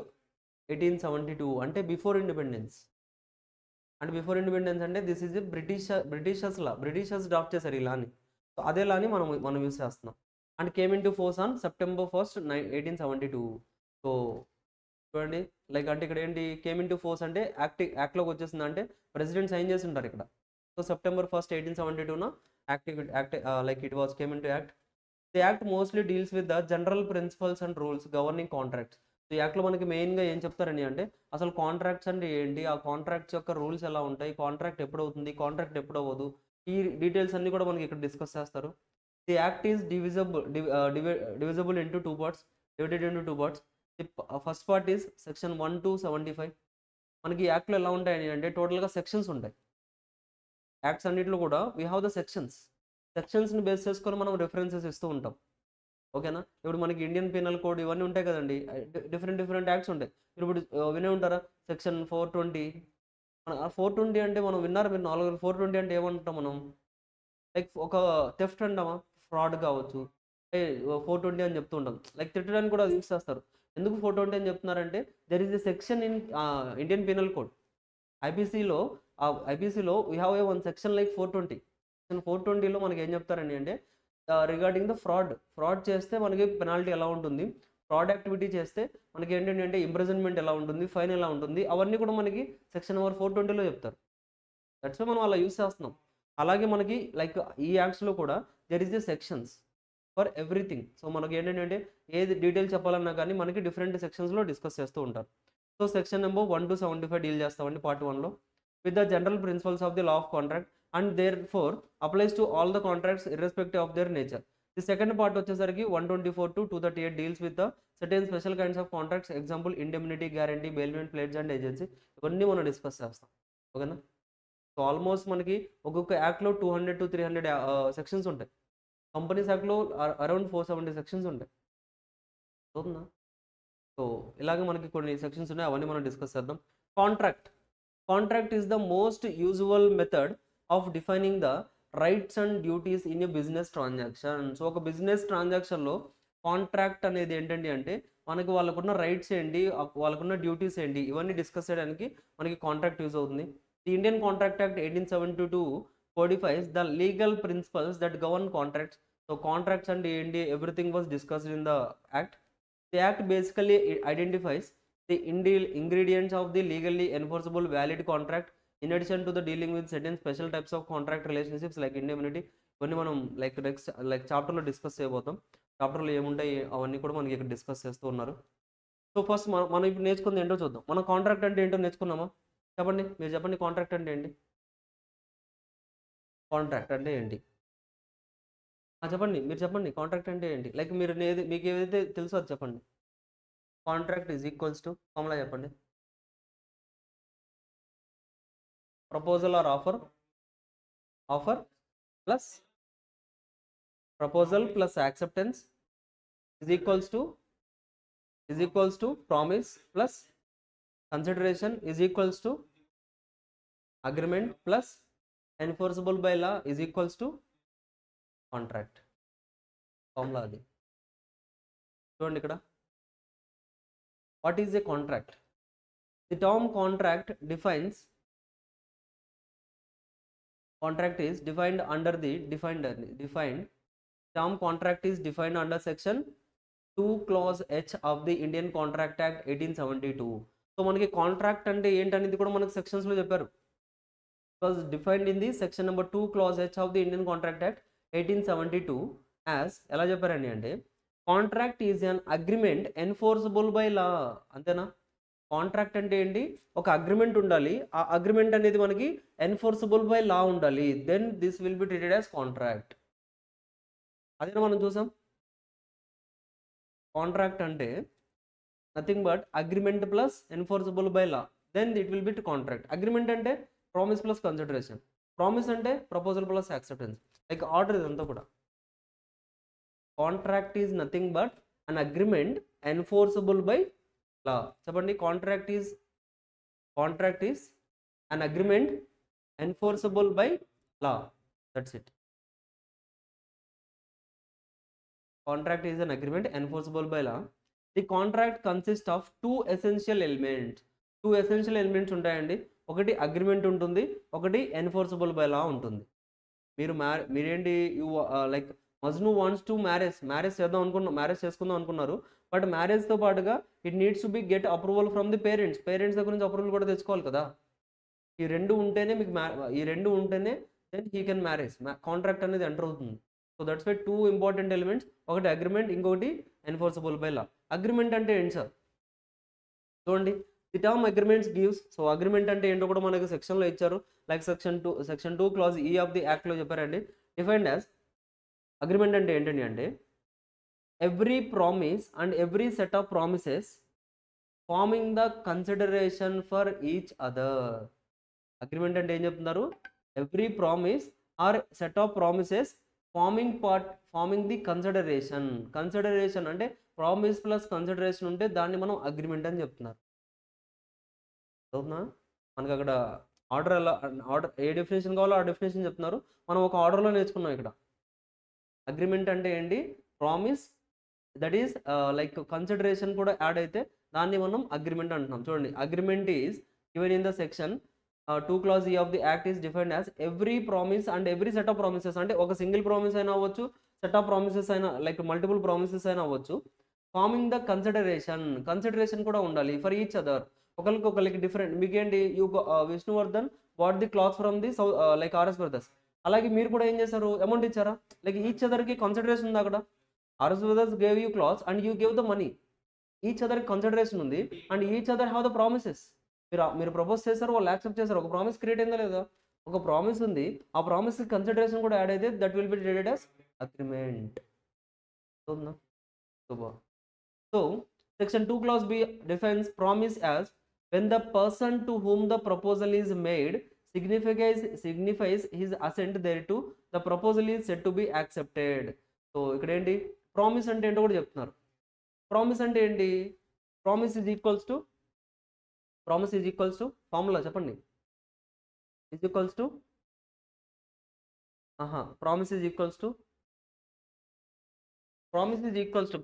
1872, అంటే before independence. And before independence అంటే this is Britishers law, Britishers draft చేశారు ఈ లాని. సో అదే లాని మనం యూస్ చేస్తున్నాం. And came into force on September 1st, 1872. So చూడండి, లైక్ అంటే ఇక్కడ ఏంటి కేమ్ ఇన్ టు ఫోర్స్ అంటే యాక్ట్లోకి వచ్చేసింది అంటే ప్రెసిడెంట్ సైన్ చేసి ఉంటారు ఇక్కడ. So September 1st, 1872 act like it was came into act. The act mostly deals with the general principles and rules governing contracts. So ఈ యాక్ట్లో మనకి మెయిన్గా ఏం చెప్తారని అంటే అసలు కాంట్రాక్ట్స్ అంటే ఏంటి, ఆ కాంట్రాక్ట్స్ యొక్క రూల్స్ ఎలా ఉంటాయి, కాంట్రాక్ట్ ఎప్పుడు అవుతుంది, కాంట్రాక్ట్ ఎప్పుడు అవ్వదు, ఈ డీటెయిల్స్ అన్ని కూడా మనకి ఇక్కడ డిస్కస్ చేస్తారు. The act is divisible into 2 parts, divided into 2 parts. First part is section 1 to 75. మనకి యాక్ట్లో ఎలా ఉంటాయని అంటే టోటల్గా సెక్షన్స్ ఉంటాయి. యాక్ట్స్ అన్నింటిలో కూడా వీ హ్యావ్ ద సెక్షన్స్ని బేస్ చేసుకొని మనం రిఫరెన్సెస్ ఇస్తూ ఉంటాం. ఓకేనా. ఇప్పుడు మనకి ఇండియన్ పీనల్ కోడ్ ఇవన్నీ ఉంటాయి కదండి, డిఫరెంట్ యాక్ట్స్ ఉంటాయి. మీరు ఇప్పుడు వినే ఉంటారా సెక్షన్ 420. మన 420 అంటే మనం విన్నారు మీరు నాలుగు. 420 అంటే ఏమంటాం మనం, లైక్ ఒక థెఫ్ట్ అంటామా, ఫ్రాడ్ కావచ్చు. 420 అని చెప్తూ ఉంటాం, లైక్ తిట్టడానికి కూడా అది యూస్ చేస్తారు. ఎందుకు 420 అని చెప్తున్నారంటే there is a section in Indian penal code, ఐపీసీలో. ఐపీసీలో we have a one section like 420. Section 420లో మనకి ఏం చెప్తారండి అంటే రిగార్డింగ్ ద ఫ్రాడ్ చేస్తే మనకి పెనాల్టీ ఎలా ఉంటుంది, ఫ్రాడ్ యాక్టివిటీ చేస్తే మనకి ఏంటంటే అంటే ఇంప్రిజన్మెంట్ ఎలా ఉంటుంది, ఫైన్ ఎలా ఉంటుంది, అవన్నీ కూడా మనకి సెక్షన్ నెంబర్ 420లో చెప్తారు. దట్స్ వై మనం అలా యూస్ చేస్తున్నాం. అలాగే మనకి లైక్ ఈ యాక్ట్స్లో కూడా there is the sections for everything. So మనకి ఏంటంటే ఏది డీటెయిల్ చెప్పాలన్నా కానీ మనకి డిఫరెంట్ సెక్షన్స్లో డిస్కస్ చేస్తూ ఉంటారు. So section number 1 to 75 deal చేస్తామండి పార్ట్ 1లో, with the general principles of the law of contract and therefore applies to all the contracts irrespective of their nature. The second part వచ్చేసరికి 124 to 238 deals with the certain special kinds of contracts, example indemnity, guarantee, bailment, pledge and agency. ఇవన్నీ మనం discuss చేస్తాం. ఓకేనా. So almost మనకి ఒక్కొక్క యాక్ట్లో 200 to 300 sections ఉంటాయి. Companies యాక్ట్లో అరౌండ్ 470 సెక్షన్స్ ఉంటాయి. అవుతుందా. సో ఇలాగే మనకి కొన్ని సెక్షన్స్ ఉన్నాయి, అవన్నీ మనం డిస్కస్ చేద్దాం. Contract is the most usual method of defining the rights and duties in a business transaction. So ఒక బిజినెస్ ట్రాన్సాక్షన్లో కాంట్రాక్ట్ అనేది ఏంటండి అంటే మనకి వాళ్ళకున్న రైట్స్ ఏంటి, వాళ్ళకున్న డ్యూటీస్ ఏంటి, ఇవన్నీ డిస్కస్ చేయడానికి మనకి కాంట్రాక్ట్ యూజ్ అవుతుంది. The Indian contract act 1872 codifies the legal principles that govern contracts. So contracts and everything was discussed in the act. The act basically identifies the ingredients of the legally enforceable valid contract in addition to the dealing with certain special types of contract relationships like indemnity. కొన్ని మనం next చాప్టర్లో discuss చేయబోతాం. చాప్టర్లో ఏముంటాయి అవన్నీ కూడా మనకి ఇక్కడ discuss చేస్తూ ఉన్నారు. సో ఫస్ట్ మనం ఇప్పుడు నేర్చుకుంది ఏంటో చూద్దాం. మనం కాంట్రాక్ట్ అంటే ఏంటో నేర్చుకున్నామా? చెప్పండి, మీరు చెప్పండి. కాంట్రాక్ట్ అంటే ఏంటి? కాంట్రాక్ట్ అంటే ఏంటి చెప్పండి, మీరు చెప్పండి. కాంట్రాక్ట్ అంటే ఏంటి? లైక్ మీరు మీకు ఏదైతే తెలుసో అది చెప్పండి. Contract is equals to formula చెప్పండి. Proposal or offer plus proposal plus acceptance is equals to promise plus consideration is equals to agreement plus enforceable by law is equals to contract. Formula అది చూడండి ఇక్కడ. What is a contract? The term contract is defined under the term contract is defined under section 2 clause H of the Indian Contract Act 1872. So మనకి contract అంటే ఏంటనేది కూడా మనకి sections లో చెప్పారు. was defined in the section number 2 clause H of the Indian Contract Act 1872 as ఎలా చెప్పారండి అంటే contract is an agreement enforceable by లా. అంతేనా? కాంట్రాక్ట్ అంటే ఏంటి? ఒక అగ్రిమెంట్ ఉండాలి, ఆ అగ్రిమెంట్ అనేది మనకి ఎన్ఫోర్సబుల్ బై లా ఉండాలి, then this will be treated as contract. అదేనా మనం చూసాం. కాంట్రాక్ట్ అంటే nothing but agreement plus enforceable by law, then it will be contract. Agreement అంటే ప్రామిస్ ప్లస్ కన్సిడరేషన్, ప్రామిస్ అంటే proposal plus acceptance, like order. ఇదంతా కూడా contract is nothing but an agreement enforceable by law. చెప్పండి. Contract is an agreement enforceable by law. That's it. Contract is an agreement enforceable by law. The contract consist of two essential elements ఉంటాయండి. ఒకటి agreement ఉంటుంది, ఒకటి enforceable by law ఉంటుంది. మీరేంటి like Majnu wants to marriage చేసుకుందాం అనుకున్నారు, but మ్యారేజ్తో పాటుగా it needs to be get approval from the parents దగ్గర నుంచి అప్రూవల్ కూడా తెచ్చుకోవాలి కదా. ఈ రెండు ఉంటేనే then he can marriage, contract అనేది ఎంటర్ అవుతుంది. So that's why two important elements, ఒకటి అగ్రిమెంట్, ఇంకొకటి ఎన్ఫోర్సబుల్ బై లా. అగ్రిమెంట్ అంటే ఏంటి సార్? చూడండి. The term agreements gives. So agreement అంటే ఏంటో కూడా మనకి సెక్షన్లో ఇచ్చారు, like section 2 clause E of the యాక్ట్లో చెప్పారండి. డిఫైన్డ్ యాజ్ అగ్రిమెంట్ అంటే ఏంటండి అంటే every promise and every set of promises forming the consideration for each other. Agreement అంటే ఏం చెప్తున్నారు? Every promise or set of promises forming the consideration అంటే promise plus consideration ఉంటే దాన్ని మనం అగ్రిమెంట్ అని చెప్తున్నారు. అవునా, మనకు అక్కడ ఆర్డర్ ఏ డెఫినేషన్ కావాలో ఆ డెఫినేషన్ చెప్తున్నారు. మనం ఒక ఆర్డర్లో నేర్చుకున్నాం. ఇక్కడ అగ్రిమెంట్ అంటే ఏంటి, promise that is like consideration కూడా యాడ్ అయితే దాన్ని మనం అగ్రిమెంట్ అంటున్నాం. చూడండి, agreement is given in the section 2 clause E of the act is defined as every promise and every set of promises. అంటే ఒక సింగిల్ ప్రామిస్ అయినా అవ్వచ్చు, సెట్ ఆఫ్ ప్రామిసెస్ అయినా, లైక్ మల్టిపుల్ ప్రామిసెస్ అయినా అవ్వచ్చు. ఫార్మింగ్ ద కన్సిడరేషన్ కూడా ఉండాలి for each other, ఒకరికి డిఫరెంట్. మీకేంటి, Vishnuvardhan bought the cloth from the like RS brothers, అలాగే మీరు కూడా ఏం చేశారు, అమౌంట్ ఇచ్చారా, లైక్ ఈచ్ అదర్కి కన్సిడరేషన్ ఉంది. అక్కడ RS brothers gave you clothes and you gave the money. Each అదర్కి కన్సిడరేషన్ ఉంది and each other have the promises. మీరు ప్రపోజ్ చేశారు, వాళ్ళు యాక్సెప్ట్ చేశారు, ఒక ప్రామిస్ క్రియేట్ అయిందా లేదా, ఒక ప్రామిస్ ఉంది, ఆ ప్రామిస్ కన్సిడరేషన్ కూడా యాడ్ అయితే that will be treated as agreement. So section 2 clause B defines promise as when the person to whom the proposal is made signifies his assent thereto, the proposal is said to be accepted. So ఇక్కడ ఏంటి, promise అంటే ఏంటో కూడా చెప్తున్నారు. Promise అంటే ఏంటి, promise is equals to formula చెప్పండి, is equals to promise is equals to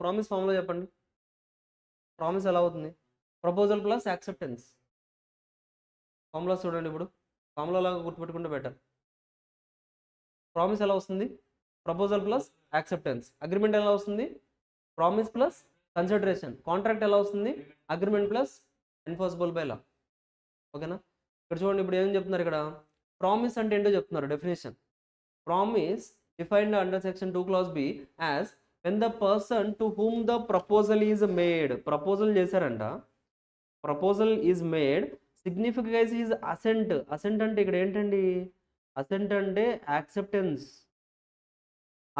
promise formula చెప్పండి. ప్రామిస్ ఎలా అవుతుంది, ప్రపోజల్ ప్లస్ యాక్సెప్టెన్స్. ఫార్ములా చూడండి, ఇప్పుడు ఫార్ములా లాగా గుర్తుపెట్టుకుంటే బెటర్. ప్రామిస్ ఎలా వస్తుంది, ప్రపోజల్ ప్లస్ యాక్సెప్టెన్స్. అగ్రిమెంట్ ఎలా వస్తుంది, ప్రామిస్ ప్లస్ కన్సిడరేషన్. కాంట్రాక్ట్ ఎలా వస్తుంది, అగ్రిమెంట్ ప్లస్ ఎన్ఫోర్సబుల్ బై లా. ఓకేనా, ఇక్కడ చూడండి, ఇప్పుడు ఏం చెప్తున్నారు, ఇక్కడ ప్రామిస్ అంటే ఏంటో చెప్తున్నారు. Definition, promise defined under section 2 clause B యాజ్ when the person to whom the proposal is made, proposal చేశారంట, proposal is made, signifies his assent అంటే ఇక్కడ ఏంటండి, అసెంట్ అంటే acceptance,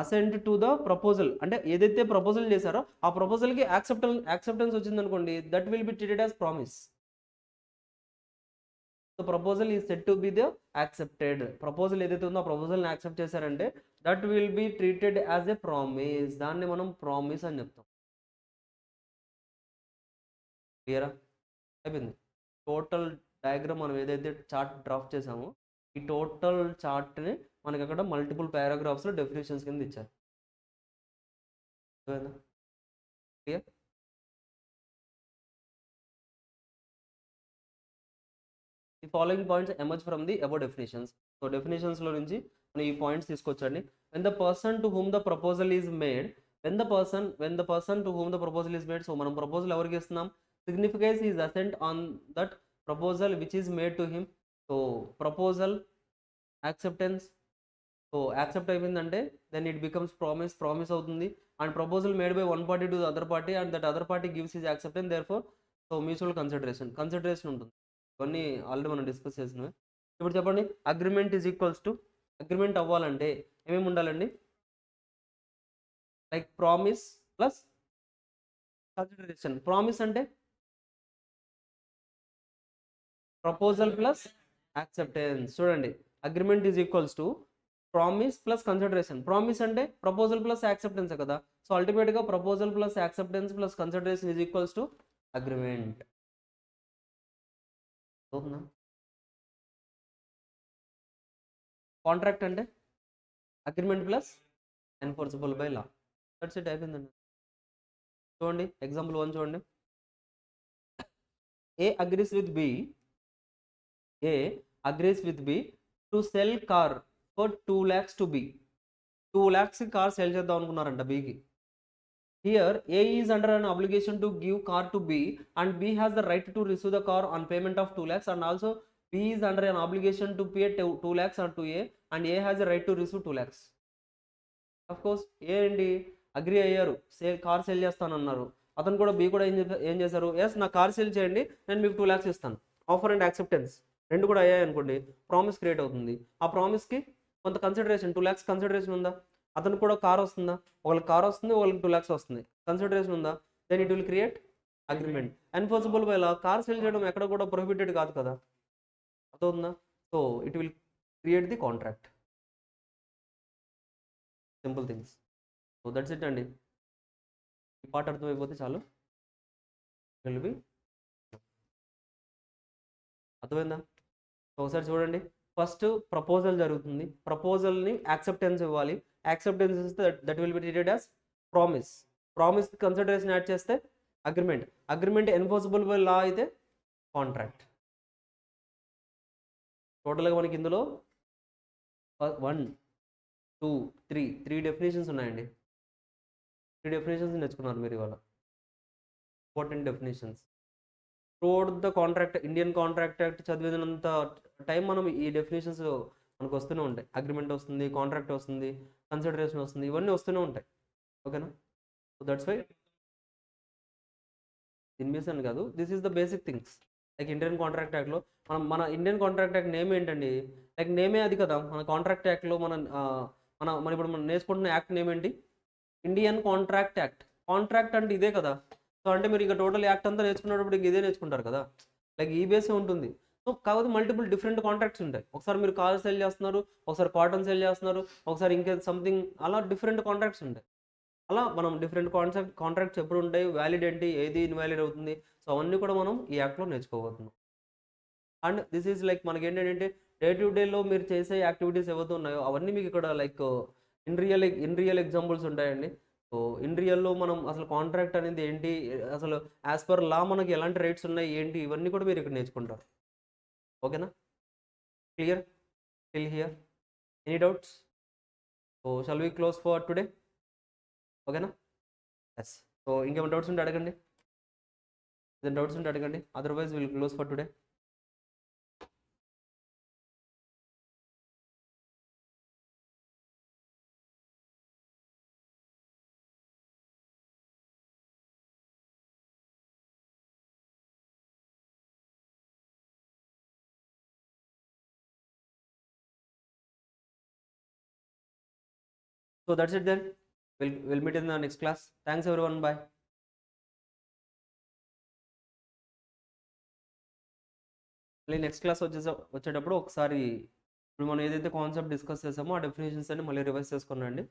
assent to the proposal అంటే ఏదైతే ప్రపోజల్ చేశారో ఆ ప్రపోజల్కి యాక్సెప్టెన్స్ వచ్చింది అనుకోండి, that will be treated as promise. So proposal is set to be the accepted. Proposal ఏదైతే ఉందో ఆ ప్రపోజల్ని యాక్సెప్ట్ చేశారంటే that will be treated as a promise. దాన్ని మనం ప్రామిస్ అని చెప్తాం. క్లియరా, అయిపోయింది. టోటల్ డయాగ్రామ్ మనం ఏదైతే చార్ట్ డ్రాఫ్ట్ చేసామో ఈ టోటల్ చార్ట్ని మనకి అక్కడ మల్టిపుల్ పారాగ్రాఫ్స్లో డెఫినేషన్స్ కింద ఇచ్చారు. Clear, The following points emerge from the above definitions. So definitions లో నుంచి మనం ఈ points తీసుకొచ్చండి. When the person to whom the proposal is made, when the person to whom the proposal is made, so మనం proposal ఎవరికి ఇస్తున్నాం, signifies his assent on that proposal which is made to him. So proposal, acceptance. So accept అయిపోయిందంటే then it becomes promise అవుతుంది. And proposal made by one party to the other party and that other party gives his acceptance, therefore so mutual consideration ఉంటుంది. ఇవన్నీ already మనం discuss చేసినవి. ఇప్పుడు చెప్పండి, agreement is equals to, agreement అవ్వాలంటే ఏమేమి ఉండాలండి, like promise plus consideration. Promise అంటే ప్రపోజల్ ప్లస్ యాక్సెప్టెన్స్. చూడండి, agreement is equals to promise plus consideration. Promise అంటే ప్రపోజల్ ప్లస్ యాక్సెప్టెన్స్ కదా. సో అల్టిమేట్గా proposal plus acceptance plus consideration is equals to agreement. Contract అంటే agreement plus enforceable by law. That's it, అయిపోయిందండి. చూడండి example 1 చూడండి. A agrees with B to sell car for 2 lakhs to B. 2 lakhs car cell చేద్దాం అనుకున్నారంట Bకి. Here A is under an obligation to give car to B and B has the right to receive the car on payment of 2 lakhs and also B is under an obligation to pay 2 lakhs or to A and A has a right to receive 2 lakhs. Of course A అండి agri అయ్యారు, car cell చేస్తానన్నారు. అతను కూడా B కూడా ఏం చేశారు, yes నా car cell చేయండి, నేను మీకు 2 lakhs ఇస్తాను. ఆఫర్ అండ్ యాక్సెప్టెన్స్ రెండు కూడా అయ్యాయి అనుకోండి, ప్రామిస్ క్రియేట్ అవుతుంది. ఆ ప్రామిస్కి కొంత కన్సిడరేషన్ 2 lakhs కన్సిడరేషన్ ఉందా, అతను కూడా కార్ వస్తుందా, ఒకళ్ళకి కార్ వస్తుంది ఒకళ్ళకి 2 lakhs వస్తుంది, కన్సిడరేషన్ ఉందా, then it will create agreement. Enforceable by law, car sell చేయడం ఎక్కడ కూడా ప్రొహిబిటెడ్ కాదు కదా, అర్థవుతుందా. So it will create the contract. Simple things. So that's it అండి. ఈ పార్ట్ అర్థమైపోతే చాలు. విల్ బి అర్థమైందా? ఒకసారి చూడండి. ఫస్ట్ ప్రపోజల్ జరుగుతుంది. ప్రపోజల్ని యాక్సెప్టెన్స్ ఇవ్వాలి. యాక్సెప్టెన్స్ ఇస్తే that will be treated as promise. Promise consideration add చేస్తే agreement. Agreement enforceable by law అయితే కాంట్రాక్ట్. టోటల్గా మనకి ఇందులో 1 2 3 డెఫినేషన్స్ ఉన్నాయండి. 3 డెఫినేషన్స్ నేర్చుకున్నారు మీరు ఇవాళ. Important definitions. Throughout the contract, Indian contract act చదివినంత టైం మనం ఈ డెఫినేషన్స్ మనకు వస్తూనే ఉంటాయి. అగ్రిమెంట్ వస్తుంది, కాంట్రాక్ట్ వస్తుంది, కన్సిడరేషన్ వస్తుంది, ఇవన్నీ వస్తూనే ఉంటాయి. ఓకేనా? సో దట్స్ వై దీని మీన్స్ అని కాదు, this is the basic things. Like Indian contract యాక్ట్లో మన ఇండియన్ కాంట్రాక్ట్ యాక్ట్ నేమ్ ఏంటండి? లైక్ నేమే అది కదా. మన కాంట్రాక్ట్ యాక్ట్లో మన ఇప్పుడు మనం నేర్చుకుంటున్న యాక్ట్ నేమ్ ఏంటి? Indian contract act. కాంట్రాక్ట్ అంటే ఇదే కదా. సో అంటే మీరు ఇక టోటల్ యాక్ట్ అంతా నేర్చుకున్నప్పుడు ఇదే నేర్చుకుంటారు కదా. లైక్ ఈ బేసే ఉంటుంది. సో కాకపోతే మల్టిపుల్ డిఫరెంట్ కాంట్రాక్ట్స్ ఉంటాయి. ఒకసారి మీరు కార్ సెల్ చేస్తున్నారు, ఒకసారి కాటన్ సెల్ చేస్తున్నారు, ఒకసారి ఇంకే సంథింగ్, అలా డిఫరెంట్ కాంట్రాక్ట్స్ ఉంటాయి. అలా మనం డిఫరెంట్ కాంట్రాక్ట్స్ ఎప్పుడు ఉంటాయి, వ్యాలిడ్ ఏంటి, ఏది ఇన్వాలిడ్ అవుతుంది, సో అవన్నీ కూడా మనం ఈ యాక్ట్లో నేర్చుకోబోతున్నాం. అండ్ దిస్ ఈజ్ లైక్ మనకి ఏంటంటే డే టు డేలో మీరు చేసే యాక్టివిటీస్ ఏవైతే ఉన్నాయో అవన్నీ మీకు ఇక్కడ లైక్ ఇన్ రియల్ ఎగ్జాంపుల్స్ ఉంటాయండి. సో ఇన్ రియల్లో మనం అసలు కాంట్రాక్ట్ అనేది ఏంటి, అసలు యాజ్ పర్ లా మనకి ఎలాంటి రైట్స్ ఉన్నాయి ఏంటి, ఇవన్నీ కూడా మీరు ఇక్కడ నేర్చుకుంటారు. ఓకేనా? Clear till here? Any doubts? So shall we close for today? ఓకేనా? ఎస్. సో ఇంకేమైనా డౌట్స్ ఉంటే అడగండి. ఏదైనా డౌట్స్ ఉంటే అడగండి, otherwise will close for today. So that's it then. We'll meet in the next class. Thanks everyone. Bye. మళ్ళీ next class వచ్చేటప్పుడు ఒకసారి ఇప్పుడు మనం ఏదైతే కాన్సెప్ట్ డిస్కస్ చేసామో ఆ డెఫినేషన్స్ అన్ని మళ్ళీ రివైజ్ చేసుకున్నాండి.